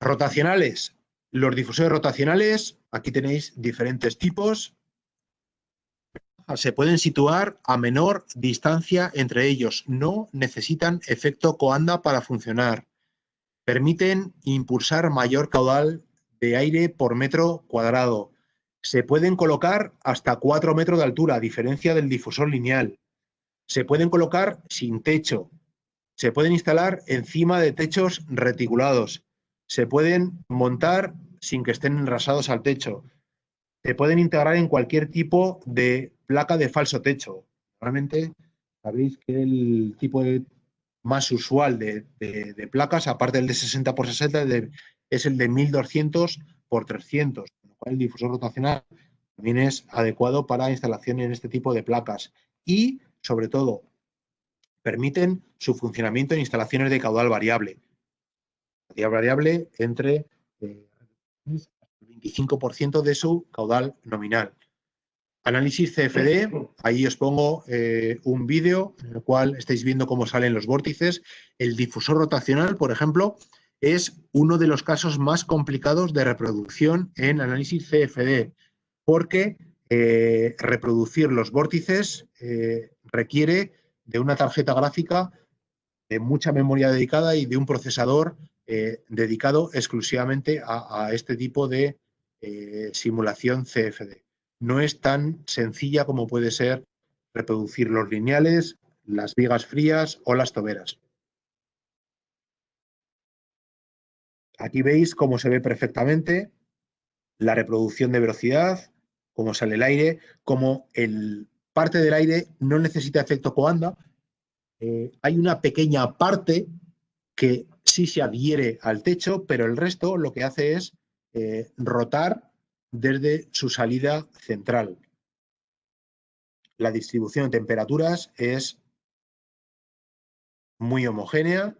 Rotacionales. Los difusores rotacionales, aquí tenéis diferentes tipos. Se pueden situar a menor distancia entre ellos. No necesitan efecto coanda para funcionar. Permiten impulsar mayor caudal de aire por metro cuadrado. Se pueden colocar hasta 4 metros de altura, a diferencia del difusor lineal. Se pueden colocar sin techo. Se pueden instalar encima de techos reticulados. Se pueden montar sin que estén enrasados al techo. Se pueden integrar en cualquier tipo de placa de falso techo. Realmente sabéis que el tipo más usual de placas, aparte del de 60 por 60, es el de 1200 por 300, con lo cual el difusor rotacional también es adecuado para instalación en este tipo de placas. Y, sobre todo, permiten su funcionamiento en instalaciones de caudal variable. Variable entre el 25% de su caudal nominal. Análisis CFD, ahí os pongo un vídeo en el cual estáis viendo cómo salen los vórtices. El difusor rotacional, por ejemplo, es uno de los casos más complicados de reproducción en análisis CFD, porque reproducir los vórtices requiere de una tarjeta gráfica, de mucha memoria dedicada y de un procesador dedicado exclusivamente a este tipo de simulación CFD. No es tan sencilla como puede ser reproducir los lineales, las vigas frías o las toberas. Aquí veis cómo se ve perfectamente la reproducción de velocidad, cómo sale el aire, cómo parte del aire no necesita efecto coanda. Hay una pequeña parte que sí se adhiere al techo, pero el resto lo que hace es rotar desde su salida central. La distribución de temperaturas es muy homogénea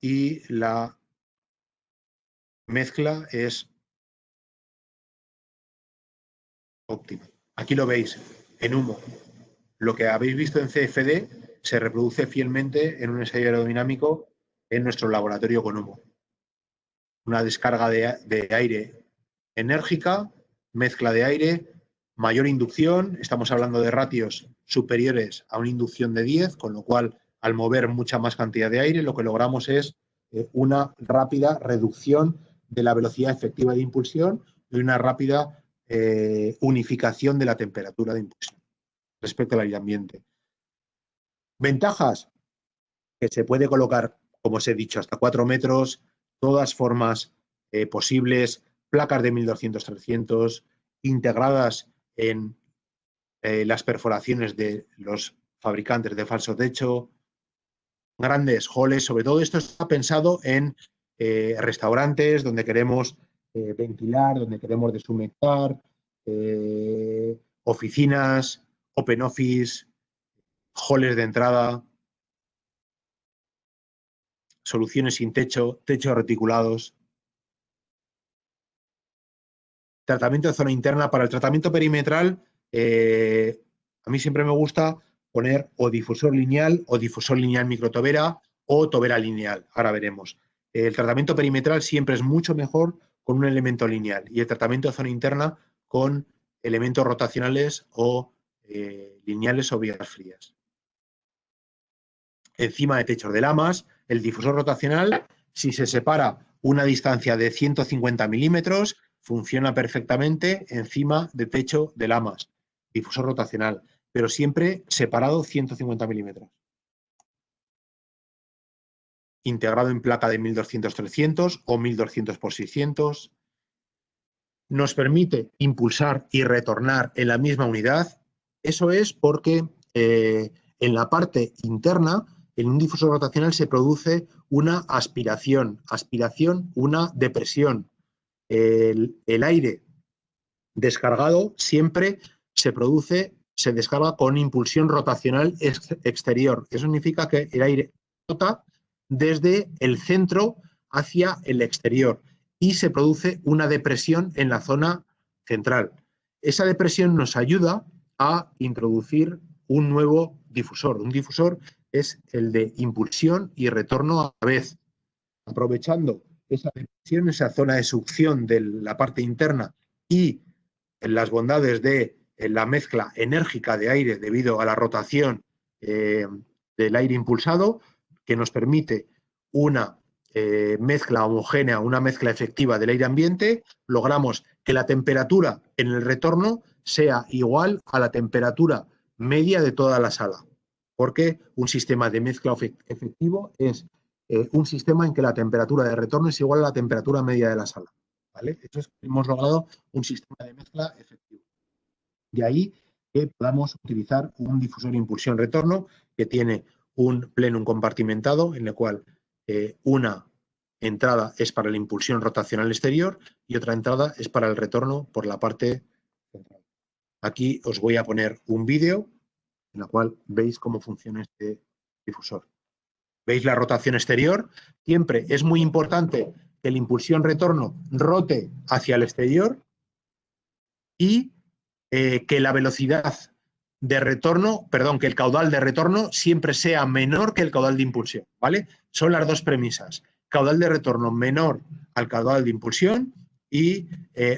y la mezcla es óptima. Aquí lo veis en humo. Lo que habéis visto en CFD se reproduce fielmente en un ensayo aerodinámico en nuestro laboratorio con humo. Una descarga de aire enérgica, mezcla de aire, mayor inducción, estamos hablando de ratios superiores a una inducción de 10, con lo cual al mover mucha más cantidad de aire lo que logramos es una rápida reducción de la velocidad efectiva de impulsión y una rápida unificación de la temperatura de impulsión respecto al aire ambiente. Ventajas, que se puede colocar, como os he dicho, hasta 4 metros, todas formas posibles, placas de 1200-300, integradas en las perforaciones de los fabricantes de falso techo, grandes halls. Sobre todo esto está pensado en restaurantes donde queremos ventilar, donde queremos deshumectar, oficinas, open office, halls de entrada, soluciones sin techo, techos reticulados. Tratamiento de zona interna. Para el tratamiento perimetral, a mí siempre me gusta poner o difusor lineal microtobera o tobera lineal. Ahora veremos. El tratamiento perimetral siempre es mucho mejor con un elemento lineal y el tratamiento de zona interna con elementos rotacionales o lineales o vías frías. Encima de techos de lamas, el difusor rotacional, si se separa una distancia de 150 milímetros, funciona perfectamente encima de techo de lamas, difusor rotacional, pero siempre separado 150 milímetros. Integrado en placa de 1200-300 o 1200 por 600. Nos permite impulsar y retornar en la misma unidad. Eso es porque en la parte interna, en un difusor rotacional se produce una aspiración, una depresión. El aire descargado siempre se produce se descarga con impulsión rotacional exterior. Eso significa que el aire rota desde el centro hacia el exterior y se produce una depresión en la zona central. Esa depresión nos ayuda a introducir un nuevo difusor. Un difusor es el de impulsión y retorno a la vez. Aprovechando esa depresión, esa zona de succión de la parte interna y las bondades de la mezcla enérgica de aire debido a la rotación del aire impulsado, que nos permite una mezcla homogénea, una mezcla efectiva del aire ambiente, logramos que la temperatura en el retorno sea igual a la temperatura media de toda la sala, porque un sistema de mezcla efectivo es un sistema en que la temperatura de retorno es igual a la temperatura media de la sala, ¿vale? Entonces hemos logrado un sistema de mezcla efectivo. De ahí que podamos utilizar un difusor de impulsión-retorno que tiene un plenum compartimentado en el cual una entrada es para la impulsión rotacional exterior y otra entrada es para el retorno por la parte central. Aquí os voy a poner un vídeo en el cual veis cómo funciona este difusor. ¿Veis la rotación exterior? Siempre es muy importante que la impulsión-retorno rote hacia el exterior y que la velocidad de retorno, perdón, que el caudal de retorno siempre sea menor que el caudal de impulsión, ¿vale? Son las dos premisas. Caudal de retorno menor al caudal de impulsión y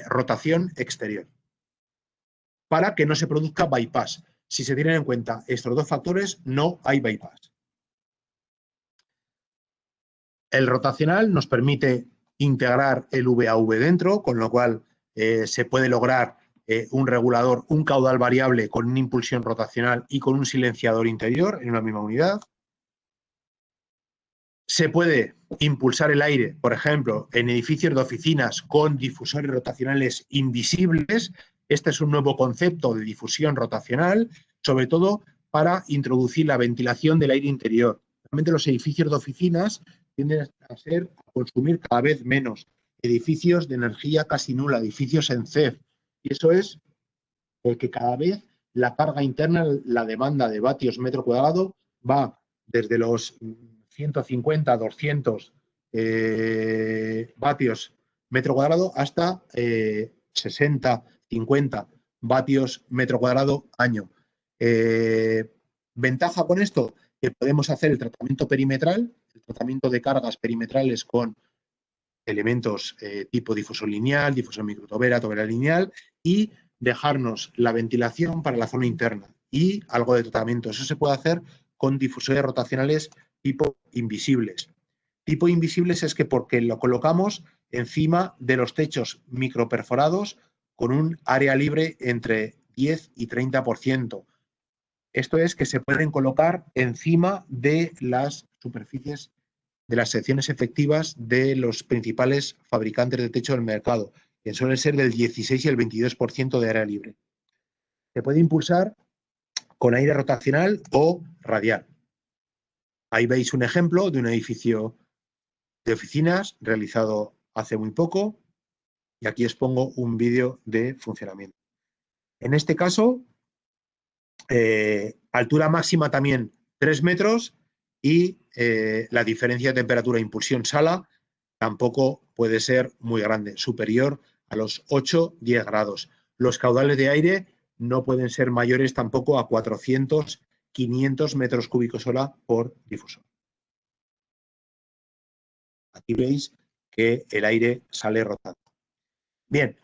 rotación exterior. Para que no se produzca bypass. Si se tienen en cuenta estos dos factores, no hay bypass. El rotacional nos permite integrar el VAV dentro, con lo cual se puede lograr un regulador, un caudal variable con una impulsión rotacional y con un silenciador interior en una misma unidad. Se puede impulsar el aire, por ejemplo, en edificios de oficinas con difusores rotacionales invisibles. Este es un nuevo concepto de difusión rotacional, sobre todo para introducir la ventilación del aire interior. Realmente los edificios de oficinas tienden a consumir cada vez menos. Edificios de energía casi nula, edificios en CEF. Y eso es que cada vez la carga interna, la demanda de vatios metro cuadrado, va desde los 150, 200 vatios metro cuadrado hasta 60, 50 vatios metro cuadrado año. ¿Ventaja con esto? Que podemos hacer el tratamiento perimetral, el tratamiento de cargas perimetrales con elementos tipo difusor lineal, difusor microtobera, tobera lineal y dejarnos la ventilación para la zona interna y algo de tratamiento. Eso se puede hacer con difusores rotacionales tipo invisibles. Tipo invisibles es que porque lo colocamos encima de los techos microperforados con un área libre entre 10 y 30%. Esto es que se pueden colocar encima de las superficies de las secciones efectivas de los principales fabricantes de techo del mercado, que suelen ser del 16 y el 22% de área libre. Se puede impulsar con aire rotacional o radial. Ahí veis un ejemplo de un edificio de oficinas realizado hace muy poco y aquí os pongo un vídeo de funcionamiento. En este caso, altura máxima también 3 metros y la diferencia de temperatura e impulsión sala tampoco puede ser muy grande, superior a los 8-10 grados. Los caudales de aire no pueden ser mayores tampoco a 400-500 metros cúbicos hora por difusor. Aquí veis que el aire sale rotando. Bien,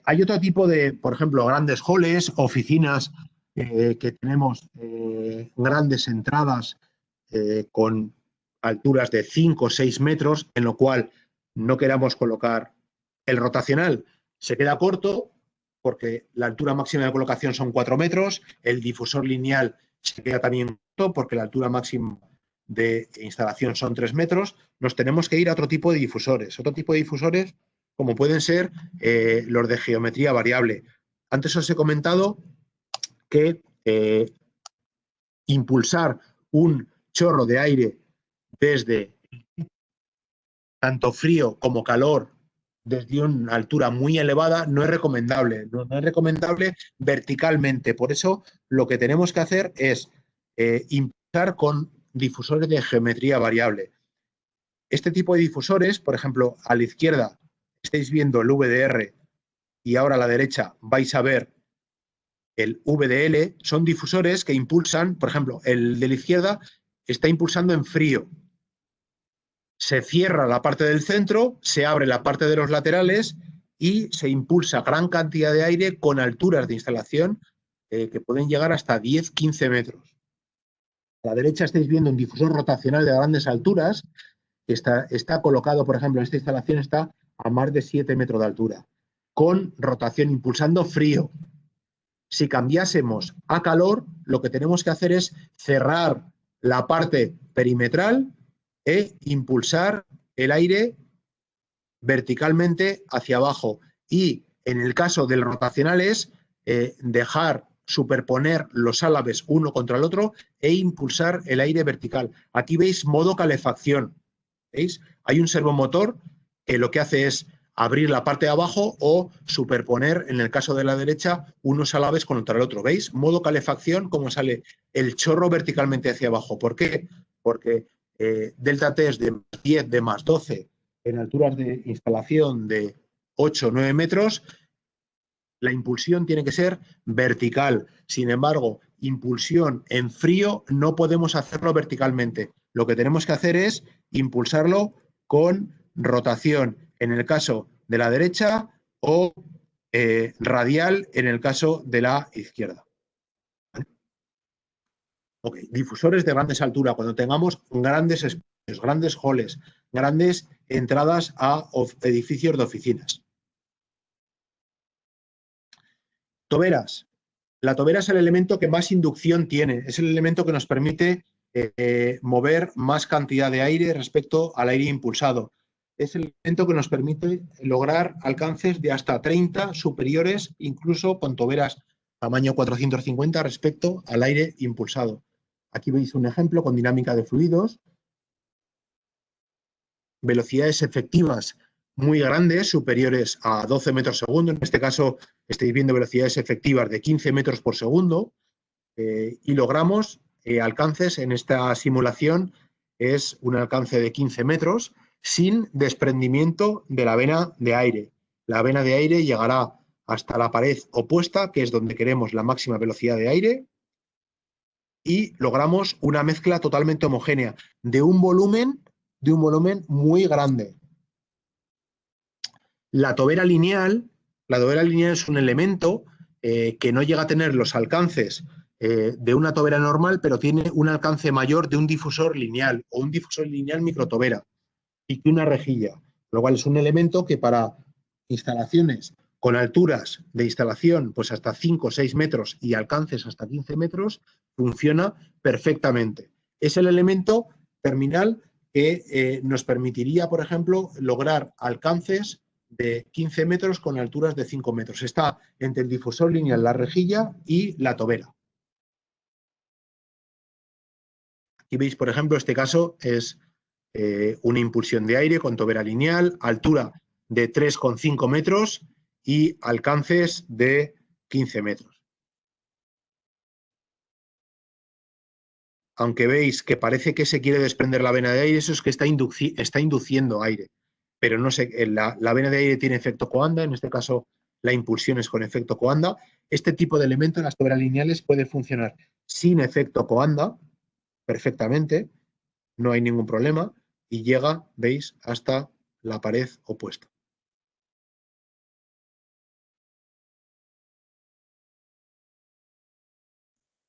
hay otro tipo de, por ejemplo, grandes halls, oficinas que tenemos grandes entradas con alturas de 5 o 6 metros, en lo cual no queramos colocar el rotacional. Se queda corto porque la altura máxima de colocación son 4 metros, el difusor lineal se queda también corto porque la altura máxima de instalación son 3 metros. Nos tenemos que ir a otro tipo de difusores. Otro tipo de difusores como pueden ser los de geometría variable. Antes os he comentado que impulsar un chorro de aire desde tanto frío como calor desde una altura muy elevada no es recomendable. No es recomendable verticalmente. Por eso lo que tenemos que hacer es impulsar con difusores de geometría variable. Este tipo de difusores, por ejemplo, a la izquierda estáis viendo el VDR y ahora a la derecha vais a ver el VDL, son difusores que impulsan, por ejemplo, el de la izquierda está impulsando en frío. Se cierra la parte del centro, se abre la parte de los laterales y se impulsa gran cantidad de aire con alturas de instalación que pueden llegar hasta 10-15 metros. A la derecha estáis viendo un difusor rotacional de grandes alturas que está colocado, por ejemplo, en esta instalación está a más de 7 metros de altura, con rotación impulsando frío. Si cambiásemos a calor, lo que tenemos que hacer es cerrar la parte perimetral e impulsar el aire verticalmente hacia abajo. Y en el caso del rotacional es dejar superponer los álabes uno contra el otro e impulsar el aire vertical. Aquí veis modo calefacción. ¿Veis? Hay un servomotor que lo que hace es abrir la parte de abajo o superponer, en el caso de la derecha, unos álabes contra el otro. ¿Veis? Modo calefacción, como sale el chorro verticalmente hacia abajo. ¿Por qué? Porque delta T es de más 10, de más 12 en alturas de instalación de 8 o 9 metros, la impulsión tiene que ser vertical. Sin embargo, impulsión en frío no podemos hacerlo verticalmente. Lo que tenemos que hacer es impulsarlo con rotación, en el caso de la derecha, o radial, en el caso de la izquierda. Ok, difusores de grandes alturas, cuando tengamos grandes espacios, grandes halls, grandes entradas a edificios de oficinas. Toberas. La tobera es el elemento que más inducción tiene, es el elemento que nos permite mover más cantidad de aire respecto al aire impulsado. Es el elemento que nos permite lograr alcances de hasta 30 superiores, incluso con toberas tamaño 450 respecto al aire impulsado. Aquí veis un ejemplo con dinámica de fluidos. Velocidades efectivas muy grandes, superiores a 12 metros por segundo. En este caso, estáis viendo velocidades efectivas de 15 metros por segundo y logramos alcances en esta simulación. Es un alcance de 15 metros sin desprendimiento de la vena de aire. La vena de aire llegará hasta la pared opuesta, que es donde queremos la máxima velocidad de aire, y logramos una mezcla totalmente homogénea de un volumen muy grande. La tobera lineal es un elemento que no llega a tener los alcances de una tobera normal, pero tiene un alcance mayor de un difusor lineal o un difusor lineal microtobera y que una rejilla, lo cual es un elemento que para instalaciones con alturas de instalación pues hasta 5 o 6 metros y alcances hasta 15 metros funciona perfectamente. Es el elemento terminal que nos permitiría, por ejemplo, lograr alcances de 15 metros con alturas de 5 metros. Está entre el difusor lineal, la rejilla y la tobera. Aquí veis, por ejemplo, este caso es una impulsión de aire con tobera lineal, altura de 3,5 metros y alcances de 15 metros. Aunque veis que parece que se quiere desprender la vena de aire, eso es que está induciendo aire. Pero no sé, la vena de aire tiene efecto coanda, en este caso la impulsión es con efecto coanda. Este tipo de elemento en las toberas lineales puede funcionar sin efecto coanda perfectamente, no hay ningún problema y llega, veis, hasta la pared opuesta.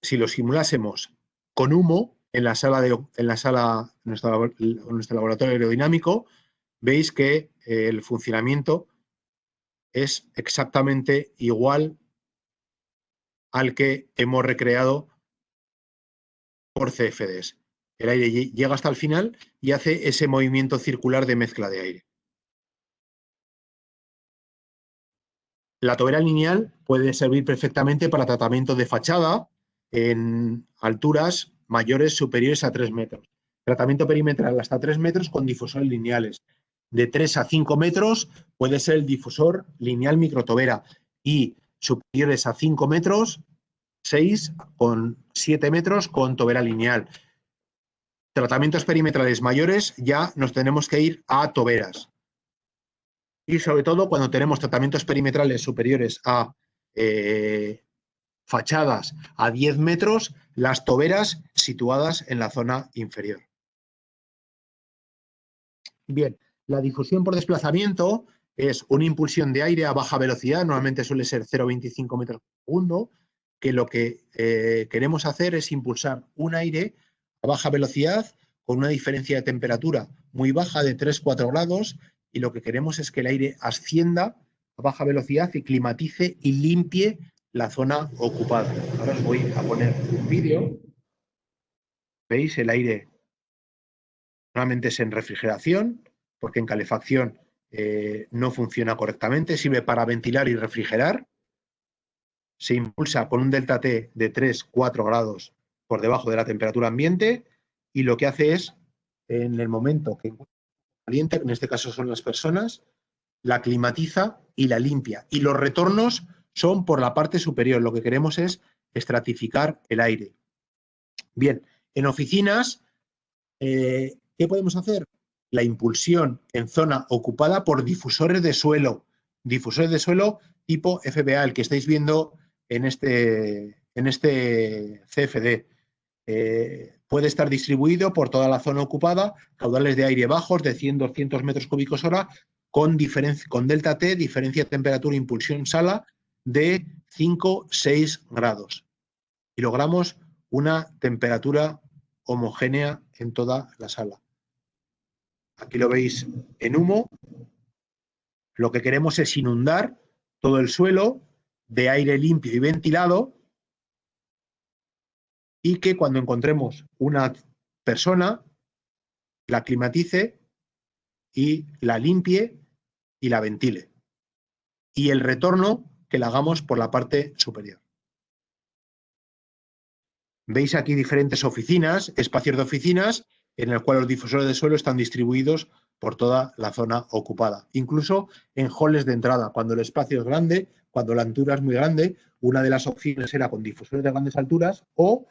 Si lo simulásemos con humo en nuestro laboratorio aerodinámico, veis que el funcionamiento es exactamente igual al que hemos recreado por CFDs. El aire llega hasta el final y hace ese movimiento circular de mezcla de aire. La tobera lineal puede servir perfectamente para tratamiento de fachada en alturas mayores superiores a 3 metros. Tratamiento perimetral hasta 3 metros con difusores lineales. de 3 a 5 metros puede ser el difusor lineal microtobera y superiores a 5 metros, 6 con 7 metros con tobera lineal. Tratamientos perimetrales mayores ya nos tenemos que ir a toberas. Y sobre todo cuando tenemos tratamientos perimetrales superiores a fachadas a 10 metros, las toberas situadas en la zona inferior. Bien, la difusión por desplazamiento es una impulsión de aire a baja velocidad, normalmente suele ser 0,25 metros por segundo, que lo que queremos hacer es impulsar un aire a baja velocidad con una diferencia de temperatura muy baja de 3-4 grados y lo que queremos es que el aire ascienda a baja velocidad y climatice y limpie la zona ocupada. Ahora os voy a poner un vídeo. ¿Veis? El aire normalmente es en refrigeración, porque en calefacción no funciona correctamente, sirve para ventilar y refrigerar. Se impulsa con un delta T de 3-4 grados por debajo de la temperatura ambiente y lo que hace es, en el momento que caliente, en este caso son las personas, la climatiza y la limpia. Y los retornos son por la parte superior. Lo que queremos es estratificar el aire. Bien, en oficinas, ¿qué podemos hacer? La impulsión en zona ocupada por difusores de suelo. Difusores de suelo tipo FBA, el que estáis viendo en este CFD. Puede estar distribuido por toda la zona ocupada, caudales de aire bajos de 100-200 metros cúbicos hora, con delta T, diferencia de temperatura e impulsión sala de 5-6 grados. Y logramos una temperatura homogénea en toda la sala. Aquí lo veis en humo. Lo que queremos es inundar todo el suelo de aire limpio y ventilado y que cuando encontremos una persona la climatice y la limpie y la ventile. Y el retorno que la hagamos por la parte superior. Veis aquí diferentes oficinas, espacios de oficinas, en el cual los difusores de suelo están distribuidos por toda la zona ocupada. Incluso en halls de entrada, cuando el espacio es grande, cuando la altura es muy grande, una de las opciones era con difusores de grandes alturas o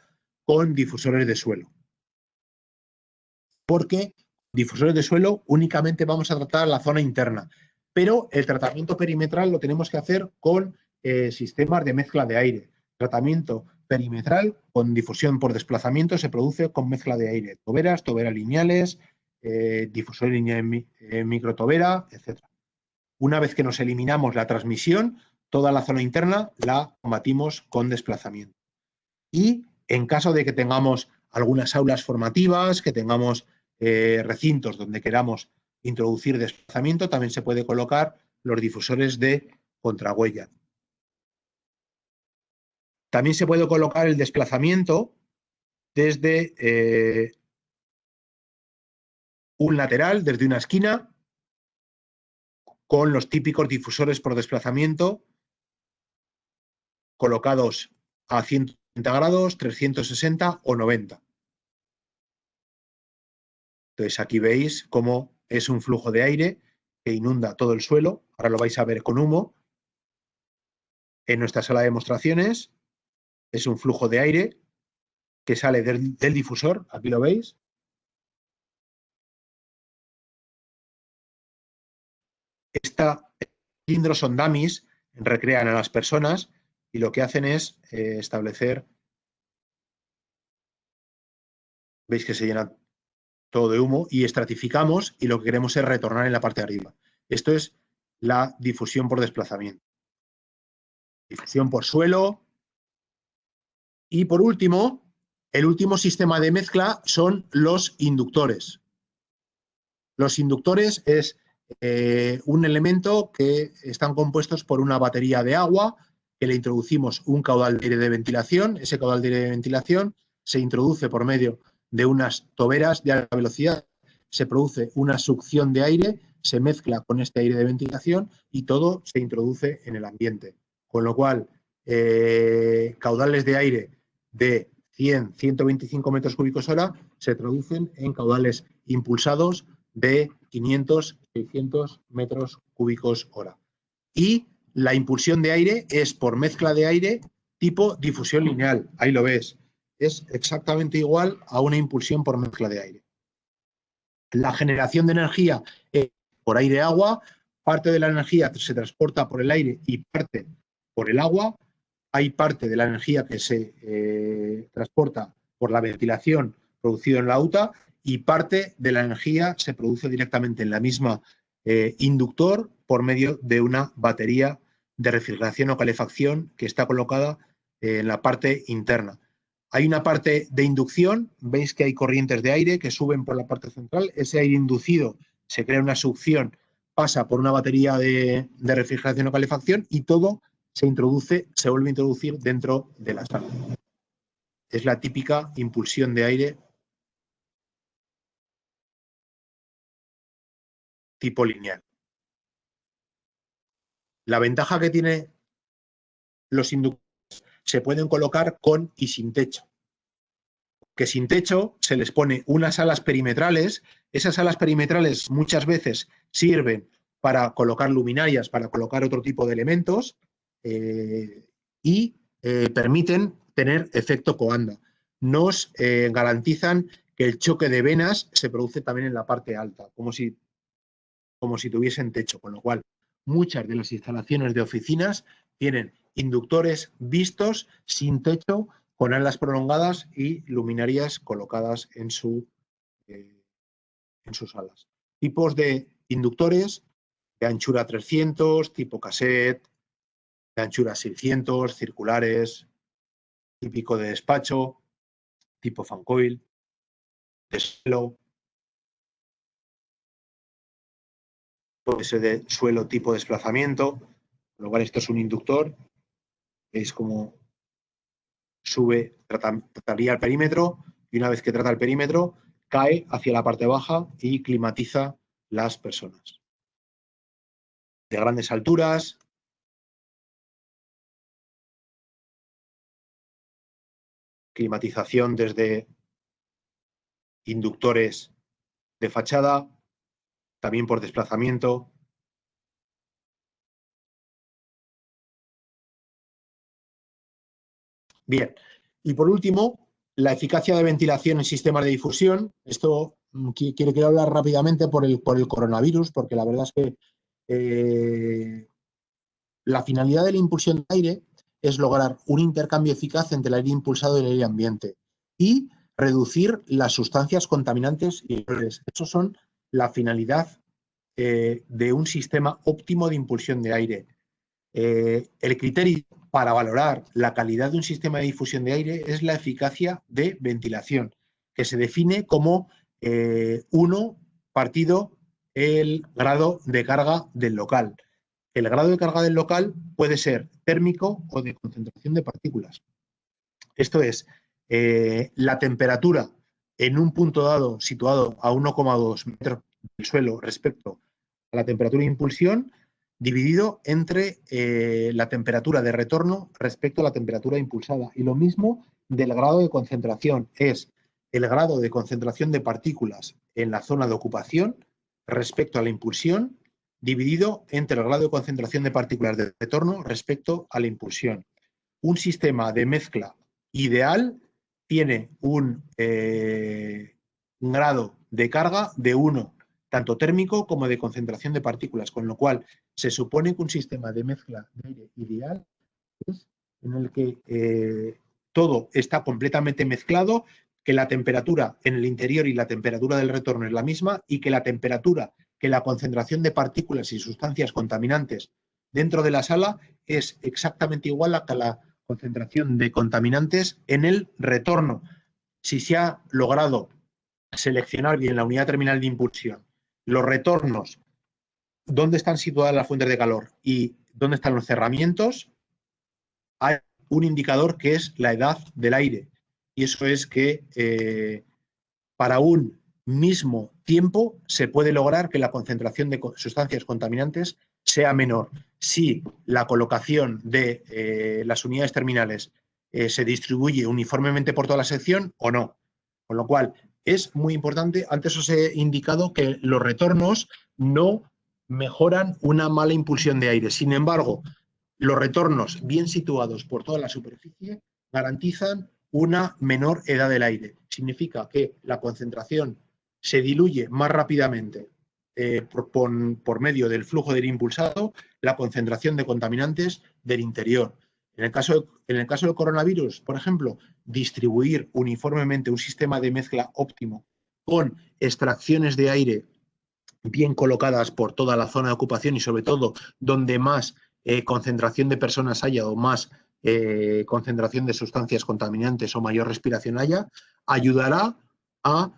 con difusores de suelo. Porque difusores de suelo únicamente vamos a tratar la zona interna, pero el tratamiento perimetral lo tenemos que hacer con sistemas de mezcla de aire. Tratamiento perimetral con difusión por desplazamiento se produce con mezcla de aire. Toberas lineales, difusor lineal microtobera, etc. Una vez que nos eliminamos la transmisión, toda la zona interna la combatimos con desplazamiento. Y en caso de que tengamos algunas aulas formativas, que tengamos recintos donde queramos introducir desplazamiento, también se puede colocar los difusores de contrahuella. También se puede colocar el desplazamiento desde un lateral, desde una esquina, con los típicos difusores por desplazamiento colocados a 130 grados, 360 o 90. Entonces aquí veis cómo es un flujo de aire que inunda todo el suelo. Ahora lo vais a ver con humo. En nuestra sala de demostraciones es un flujo de aire que sale del difusor. Aquí lo veis. Estos cilindros son dummies, recrean a las personas y lo que hacen es establecer. Veis que se llena todo de humo y estratificamos y lo que queremos es retornar en la parte de arriba. Esto es la difusión por desplazamiento. Difusión por suelo. Y por último, el último sistema de mezcla son los inductores. Los inductores es un elemento que están compuestos por una batería de agua que le introducimos un caudal de aire de ventilación. Ese caudal de aire de ventilación se introduce por medio de unas toberas de alta velocidad, se produce una succión de aire, se mezcla con este aire de ventilación y todo se introduce en el ambiente. Con lo cual, caudales de aire de 100-125 metros cúbicos hora se traducen en caudales impulsados de 500-600 metros cúbicos hora. Y la impulsión de aire es por mezcla de aire tipo difusión lineal. Ahí lo ves. Es exactamente igual a una impulsión por mezcla de aire. La generación de energía es por aire-agua. Parte de la energía se transporta por el aire y parte por el agua. Hay parte de la energía que se transporta por la ventilación producida en la UTA y parte de la energía se produce directamente en la misma inductor por medio de una batería de refrigeración o calefacción que está colocada en la parte interna. Hay una parte de inducción, veis que hay corrientes de aire que suben por la parte central, ese aire inducido se crea una succión, pasa por una batería de refrigeración o calefacción y todo se vuelve a introducir dentro de la sala. Es la típica impulsión de aire tipo lineal. La ventaja que tiene los inductores, se pueden colocar con y sin techo. Que sin techo se les pone unas alas perimetrales. Esas alas perimetrales muchas veces sirven para colocar luminarias, para colocar otro tipo de elementos y permiten tener efecto coanda. Nos garantizan que el choque de venas se produce también en la parte alta, como si tuviesen techo, con lo cual muchas de las instalaciones de oficinas tienen inductores vistos sin techo, con alas prolongadas y luminarias colocadas en sus alas. Tipos de inductores de anchura 300, tipo cassette, de anchura 600, circulares, típico de despacho, tipo fan coil, de suelo, de suelo tipo desplazamiento, con lo cual esto es un inductor, veis como trataría el perímetro y una vez que trata el perímetro cae hacia la parte baja y climatiza las personas. De grandes alturas, climatización desde inductores de fachada, también por desplazamiento. Bien, y por último, la eficacia de ventilación en sistemas de difusión. Esto quiero hablar rápidamente por el coronavirus, porque la verdad es que la finalidad de la impulsión de aire es lograr un intercambio eficaz entre el aire impulsado y el aire ambiente y reducir las sustancias contaminantes y errores. Eso son la finalidad de un sistema óptimo de impulsión de aire. El criterio para valorar la calidad de un sistema de difusión de aire es la eficacia de ventilación, que se define como 1 partido el grado de carga del local. El grado de carga del local puede ser térmico o de concentración de partículas. Esto es, la temperatura en un punto dado situado a 1,2 metros del suelo respecto a la temperatura de impulsión, dividido entre la temperatura de retorno respecto a la temperatura impulsada. Y lo mismo del grado de concentración, es el grado de concentración de partículas en la zona de ocupación respecto a la impulsión, dividido entre el grado de concentración de partículas de retorno respecto a la impulsión. Un sistema de mezcla ideal tiene un grado de carga de 1, tanto térmico como de concentración de partículas, con lo cual se supone que un sistema de mezcla de aire ideal es en el que todo está completamente mezclado, que la temperatura en el interior y la temperatura del retorno es la misma y que la temperatura, que la concentración de partículas y sustancias contaminantes dentro de la sala es exactamente igual a la concentración de contaminantes en el retorno. Si se ha logrado seleccionar bien la unidad terminal de impulsión, los retornos, dónde están situadas las fuentes de calor y dónde están los cerramientos, hay un indicador que es la edad del aire. Y eso es que para un mismo tiempo se puede lograr que la concentración de sustancias contaminantes sea menor si la colocación de las unidades terminales se distribuye uniformemente por toda la sección o no. Con lo cual, es muy importante. Antes os he indicado que los retornos no mejoran una mala impulsión de aire. Sin embargo, los retornos bien situados por toda la superficie garantizan una menor edad del aire. Significa que la concentración se diluye más rápidamente por medio del flujo de aire impulsado, la concentración de contaminantes del interior. En el caso del coronavirus, por ejemplo, distribuir uniformemente un sistema de mezcla óptimo con extracciones de aire bien colocadas por toda la zona de ocupación y sobre todo donde más concentración de personas haya o más concentración de sustancias contaminantes o mayor respiración haya, ayudará a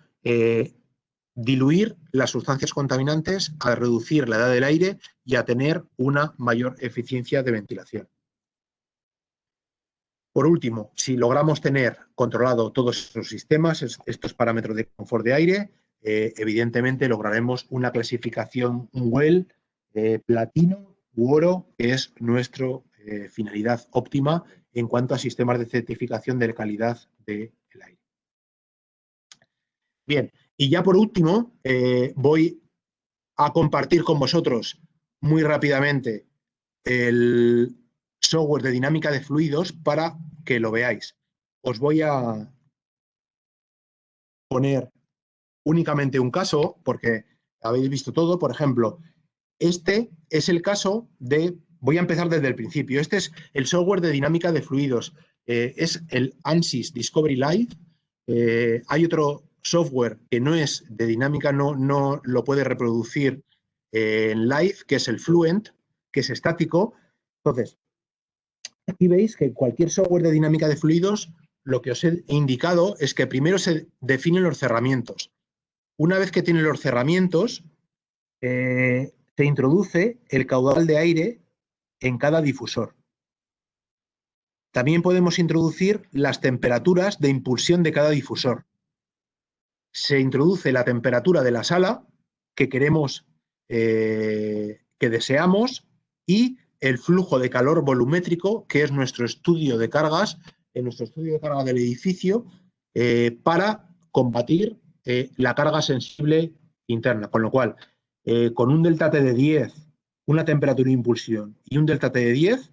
diluir las sustancias contaminantes, a reducir la edad del aire y a tener una mayor eficiencia de ventilación. Por último, si logramos tener controlado todos estos sistemas, estos parámetros de confort de aire, evidentemente lograremos una clasificación WELL platino u oro, que es nuestra finalidad óptima en cuanto a sistemas de certificación de calidad del aire. Bien, y ya por último, voy a compartir con vosotros muy rápidamente el software de dinámica de fluidos para que lo veáis. Os voy a poner únicamente un caso, porque habéis visto todo. Por ejemplo, este es el caso de... Voy a empezar desde el principio. Este es el software de dinámica de fluidos. Es el ANSYS Discovery Live. Hay otro software que no es de dinámica, no lo puede reproducir en live, que es el Fluent, que es estático. Entonces, aquí veis que cualquier software de dinámica de fluidos, lo que os he indicado es que primero se definen los cerramientos. Una vez que tiene los cerramientos, se introduce el caudal de aire en cada difusor. También podemos introducir las temperaturas de impulsión de cada difusor. Se introduce la temperatura de la sala que queremos, que deseamos, y el flujo de calor volumétrico, que es nuestro estudio de cargas, en nuestro estudio de carga del edificio, para combatir la carga sensible interna. Con lo cual, con un delta T de 10, una temperatura de impulsión y un delta T de 10,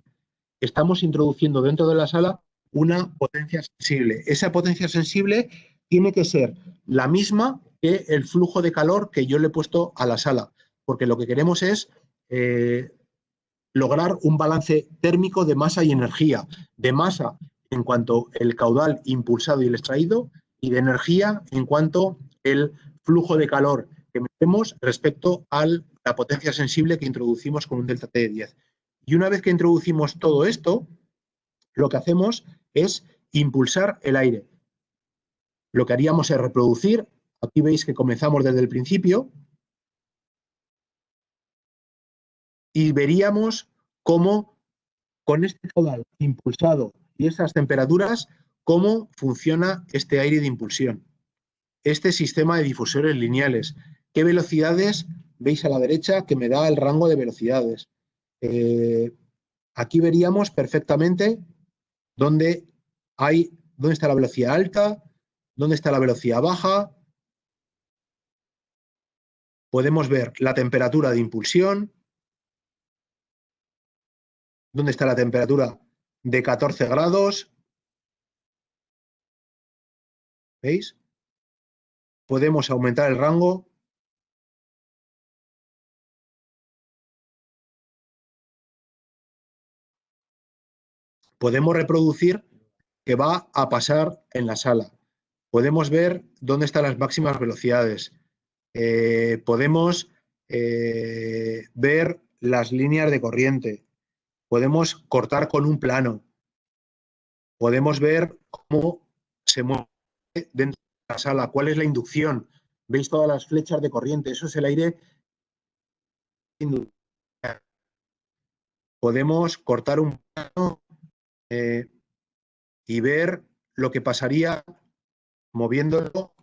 estamos introduciendo dentro de la sala una potencia sensible. Esa potencia sensible tiene que ser la misma que el flujo de calor que yo le he puesto a la sala, porque lo que queremos es lograr un balance térmico de masa y energía. De masa en cuanto el caudal impulsado y el extraído, y de energía en cuanto el flujo de calor que metemos respecto a la potencia sensible que introducimos con un delta T de 10. Y una vez que introducimos todo esto, lo que hacemos es impulsar el aire. Lo que haríamos es reproducir. Aquí veis que comenzamos desde el principio y veríamos cómo con este caudal impulsado y estas temperaturas, cómo funciona este aire de impulsión. Este sistema de difusores lineales. ¿Qué velocidades veis a la derecha que me da el rango de velocidades? Aquí veríamos perfectamente dónde está la velocidad alta, dónde está la velocidad baja. Podemos ver la temperatura de impulsión, dónde está la temperatura de 14 grados. ¿Veis? Podemos aumentar el rango. Podemos reproducir qué va a pasar en la sala. Podemos ver dónde están las máximas velocidades. Podemos ver las líneas de corriente. Podemos cortar con un plano. Podemos ver cómo se mueve dentro de la sala, cuál es la inducción. ¿Veis todas las flechas de corriente? Eso es el aire. Podemos cortar un plano y ver lo que pasaría moviéndolo.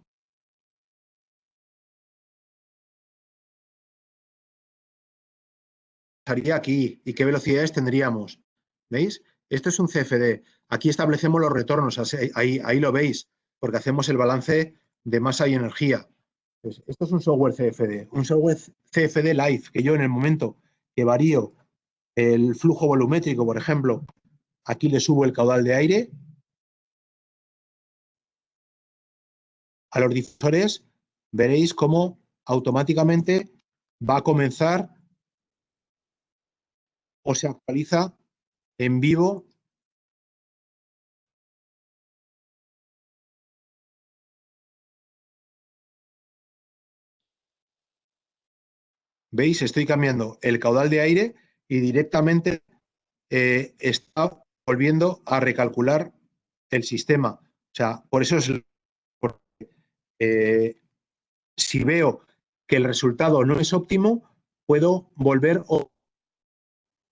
Pasaría aquí y qué velocidades tendríamos. ¿Veis? Esto es un CFD. Aquí establecemos los retornos. Ahí lo veis, porque hacemos el balance de masa y energía. Pues esto es un software CFD, un software CFD Live, que yo en el momento que varío el flujo volumétrico, por ejemplo, aquí le subo el caudal de aire a los difusores, veréis cómo automáticamente va a comenzar o se actualiza en vivo ¿veis? Estoy cambiando el caudal de aire y directamente está volviendo a recalcular el sistema. O sea, por eso es... si veo que el resultado no es óptimo, puedo volver...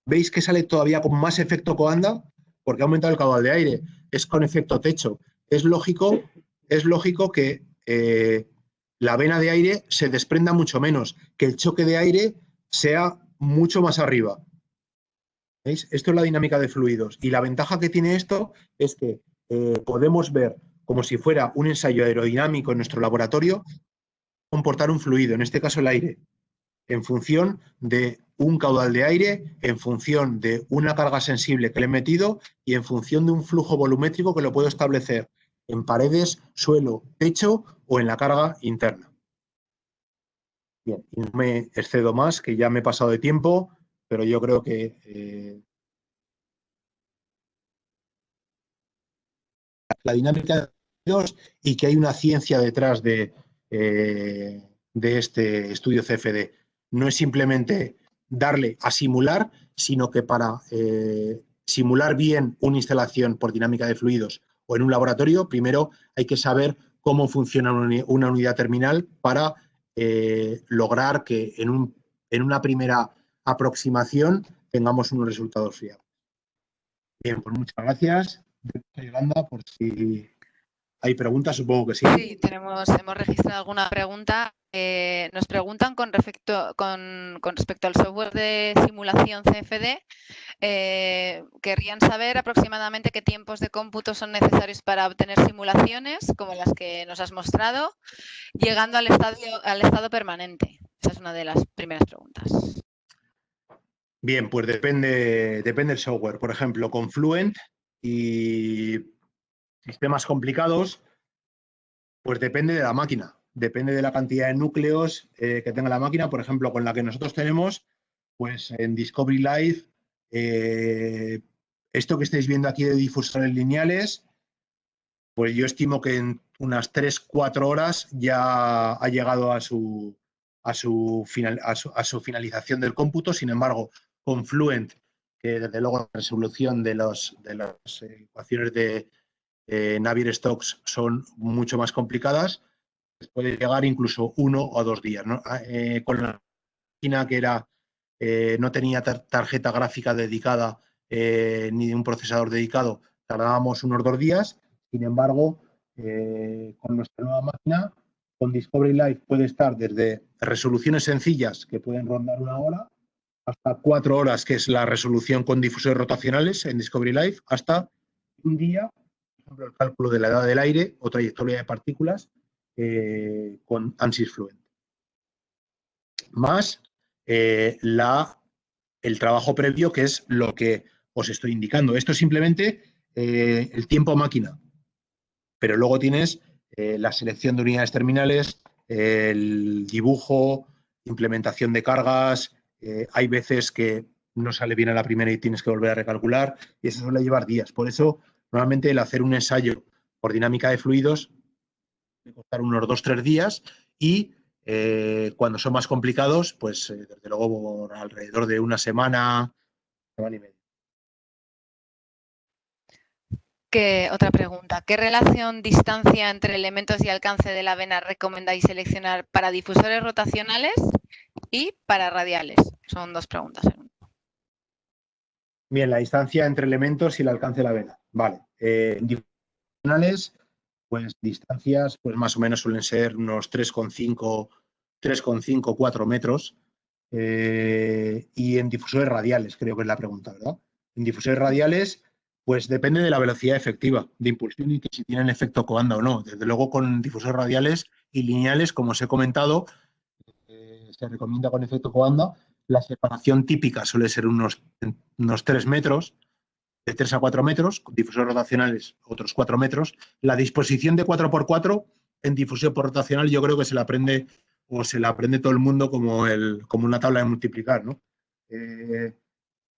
¿Veis que sale todavía con más efecto coanda? Porque ha aumentado el caudal de aire. Es con efecto techo. Es lógico que la vena de aire se desprenda mucho menos, que el choque de aire sea mucho más arriba. ¿Veis? Esto es la dinámica de fluidos. Y la ventaja que tiene esto es que podemos ver como si fuera un ensayo aerodinámico en nuestro laboratorio comportar un fluido, en este caso el aire, en función de un caudal de aire, en función de una carga sensible que le he metido y en función de un flujo volumétrico que lo puedo establecer en paredes, suelo, techo o en la carga interna. Bien, y no me excedo más, que ya me he pasado de tiempo, pero yo creo que la dinámica de fluidos y que hay una ciencia detrás de este estudio CFD. No es simplemente darle a simular, sino que para simular bien una instalación por dinámica de fluidos o en un laboratorio, primero hay que saber cómo funciona una unidad terminal para lograr que en una primera aproximación tengamos unos resultados fiables. Bien, pues muchas gracias, Yolanda, por si hay preguntas, supongo que sí. Sí, hemos registrado alguna pregunta. Nos preguntan con respecto al software de simulación CFD. Querrían saber aproximadamente qué tiempos de cómputo son necesarios para obtener simulaciones, como las que nos has mostrado, llegando al estado permanente. Esa es una de las primeras preguntas. Bien, pues depende del software. Por ejemplo, con Fluent y sistemas complicados, pues depende de la máquina. Depende de la cantidad de núcleos que tenga la máquina. Por ejemplo, con la que nosotros tenemos, pues en Discovery Live, esto que estáis viendo aquí de difusores lineales, pues yo estimo que en unas 3-4 horas ya ha llegado a su finalización del cómputo. Sin embargo, con Fluent, que desde luego la resolución de las ecuaciones de Navier-Stokes son mucho más complicadas, puede llegar incluso 1 o 2 días, ¿no? Con la máquina que no tenía tarjeta gráfica dedicada ni un procesador dedicado, tardábamos unos 2 días. Sin embargo, con nuestra nueva máquina, con Discovery Live puede estar desde resoluciones sencillas que pueden rondar 1 hora hasta 4 horas, que es la resolución con difusores rotacionales en Discovery Live, hasta un día, por ejemplo, el cálculo de la edad del aire o trayectoria de partículas con ANSYS Fluent. Más el trabajo previo, que es lo que os estoy indicando. Esto es simplemente el tiempo a máquina, pero luego tienes la selección de unidades terminales, el dibujo, implementación de cargas. Hay veces que no sale bien a la primera y tienes que volver a recalcular, y eso suele llevar días. Por eso, normalmente el hacer un ensayo por dinámica de fluidos puede costar unos 2-3 días y cuando son más complicados, pues desde luego por alrededor de una semana y media. Otra pregunta. ¿Qué relación, distancia entre elementos y alcance de la vena recomendáis seleccionar para difusores rotacionales y para radiales? Son 2 preguntas en una. Bien, la distancia entre elementos y el alcance de la vena. Vale. Difusores, pues distancias, pues más o menos suelen ser unos 3,5, 4 metros. Y en difusores radiales, creo que es la pregunta, ¿verdad? En difusores radiales, Pues depende de la velocidad efectiva de impulsión y que si tienen efecto coanda o no. Desde luego, con difusores radiales y lineales, como os he comentado, se recomienda con efecto coanda. La separación típica suele ser unos 3 metros, de 3 a 4 metros, con difusores rotacionales otros 4 metros. La disposición de 4x4 en difusión por rotacional yo creo que se la aprende todo el mundo como una tabla de multiplicar, ¿no?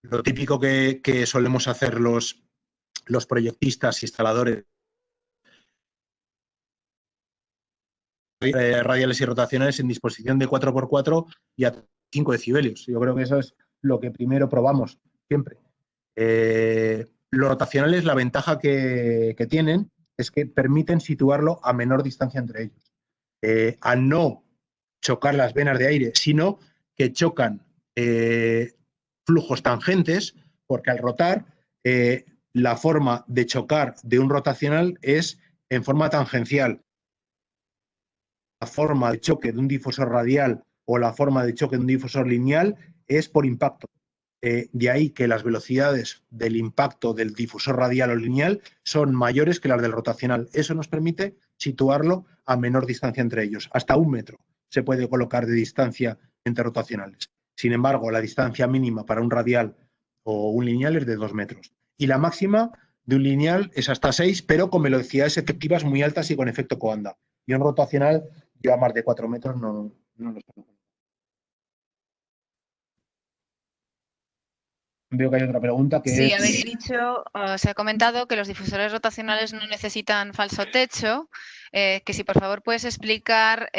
Lo típico que solemos hacer los proyectistas, instaladores radiales y rotacionales en disposición de 4x4 y a 5 decibelios. Yo creo que eso es lo que primero probamos siempre. Los rotacionales, la ventaja que tienen es que permiten situarlo a menor distancia entre ellos. Al no chocar las venas de aire, sino que chocan flujos tangentes, porque al rotar la forma de chocar de un rotacional es en forma tangencial. La forma de choque de un difusor radial o la forma de choque de un difusor lineal es por impacto. De ahí que las velocidades del impacto del difusor radial o lineal son mayores que las del rotacional. Eso nos permite situarlo a menor distancia entre ellos. Hasta 1 metro se puede colocar de distancia entre rotacionales. Sin embargo, la distancia mínima para un radial o un lineal es de 2 metros. Y la máxima de un lineal es hasta 6, pero con velocidades efectivas muy altas y con efecto coanda. Y un rotacional ya más de 4 metros no los tengo. Veo que hay otra pregunta que sí, es... habéis dicho, se ha comentado que los difusores rotacionales no necesitan falso techo, que si por favor puedes explicar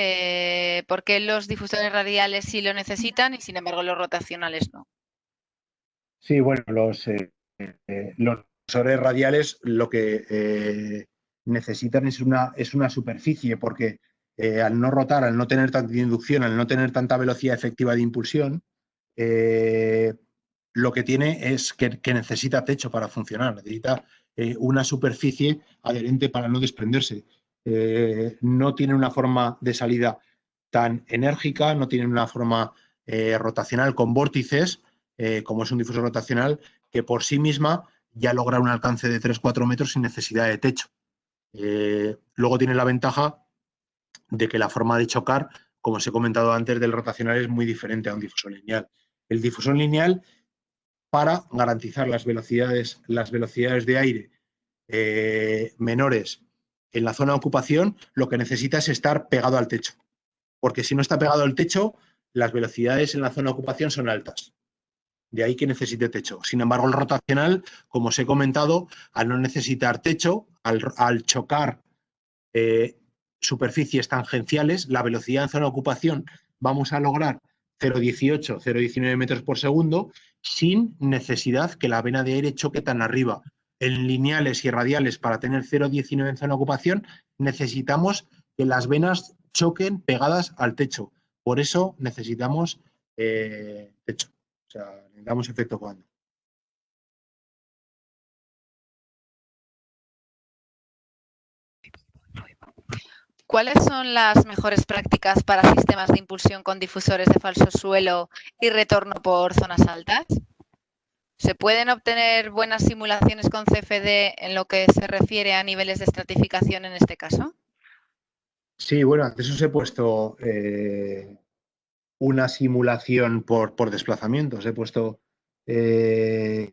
por qué los difusores radiales sí lo necesitan y sin embargo los rotacionales no. Sí, bueno, los difusores radiales lo que necesitan es una superficie, porque al no rotar, al no tener tanta inducción, al no tener tanta velocidad efectiva de impulsión, lo que tiene es que necesita techo para funcionar, necesita una superficie adherente para no desprenderse. No tiene una forma de salida tan enérgica, no tiene una forma rotacional con vórtices, como es un difusor rotacional, que por sí misma ya logra un alcance de 3-4 metros sin necesidad de techo. Luego tiene la ventaja de que la forma de chocar, como os he comentado antes, del rotacional es muy diferente a un difusor lineal. El difusor lineal, para garantizar las velocidades de aire menores en la zona de ocupación, lo que necesita es estar pegado al techo. Porque si no está pegado al techo, las velocidades en la zona de ocupación son altas. De ahí que necesite techo. Sin embargo, el rotacional, como os he comentado, al no necesitar techo, al chocar superficies tangenciales, la velocidad en zona de ocupación vamos a lograr 0,18, 0,19 metros por segundo sin necesidad que la vena de aire choque tan arriba. En lineales y radiales, para tener 0,19 en zona de ocupación, necesitamos que las venas choquen pegadas al techo. Por eso necesitamos techo. O sea, necesitamos efecto coanda. ¿Cuáles son las mejores prácticas para sistemas de impulsión con difusores de falso suelo y retorno por zonas altas? ¿Se pueden obtener buenas simulaciones con CFD en lo que se refiere a niveles de estratificación en este caso? Sí, bueno, antes os he puesto una simulación por desplazamientos. He puesto una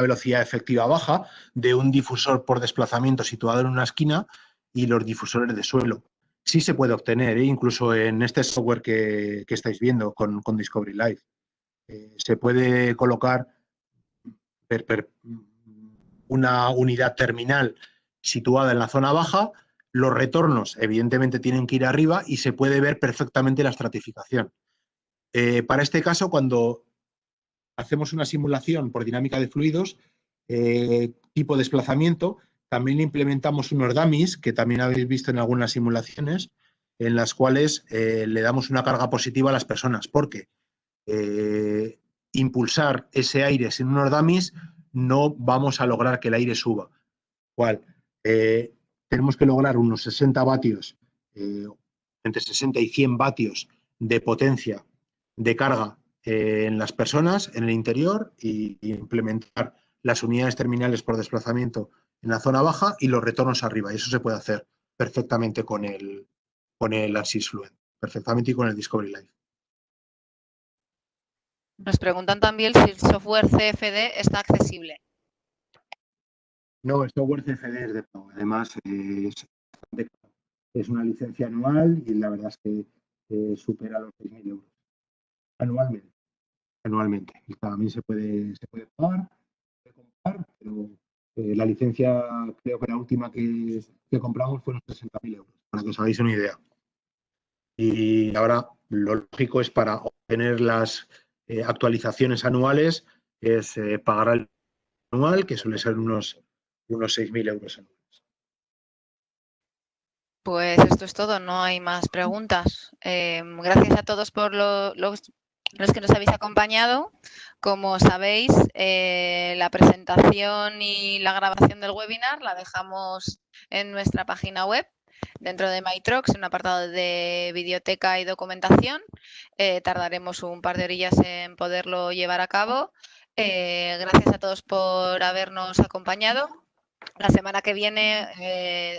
velocidad efectiva baja de un difusor por desplazamiento situado en una esquina y los difusores de suelo. Sí se puede obtener, incluso en este software que estáis viendo con Discovery Live. Se puede colocar una unidad terminal situada en la zona baja. Los retornos, evidentemente, tienen que ir arriba y se puede ver perfectamente la estratificación. Para este caso, cuando hacemos una simulación por dinámica de fluidos, tipo desplazamiento, también implementamos unos dummies, que también habéis visto en algunas simulaciones, en las cuales le damos una carga positiva a las personas, porque impulsar ese aire sin unos dummies no vamos a lograr que el aire suba. ¿Cuál? Tenemos que lograr unos 60 vatios, entre 60 y 100 vatios de potencia de carga en las personas, en el interior, y implementar las unidades terminales por desplazamiento en la zona baja y los retornos arriba. Y eso se puede hacer perfectamente con el ANSYS Fluent, perfectamente, y con el Discovery Live. Nos preguntan también si el software CFD está accesible. No, el software CFD es de pago. Además, es una licencia anual y la verdad es que supera los 6.000 euros anualmente. Y también se puede pagar, se puede comprar, pero la licencia, creo que la última que compramos fueron 60.000 euros, para que os hagáis una idea. Y ahora lo lógico es, para obtener las actualizaciones anuales, es pagar al anual, que suele ser unos 6.000 euros anuales. Pues esto es todo, no hay más preguntas. Gracias a todos por los que nos habéis acompañado. Como sabéis, la presentación y la grabación del webinar la dejamos en nuestra página web, dentro de MyTrox, en un apartado de biblioteca y documentación. Tardaremos un par de horillas en poderlo llevar a cabo. Gracias a todos por habernos acompañado. La semana que viene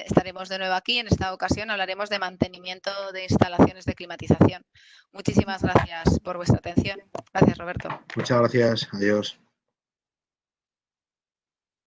estaremos de nuevo aquí. En esta ocasión hablaremos de mantenimiento de instalaciones de climatización. Muchísimas gracias por vuestra atención. Gracias, Roberto. Muchas gracias. Adiós.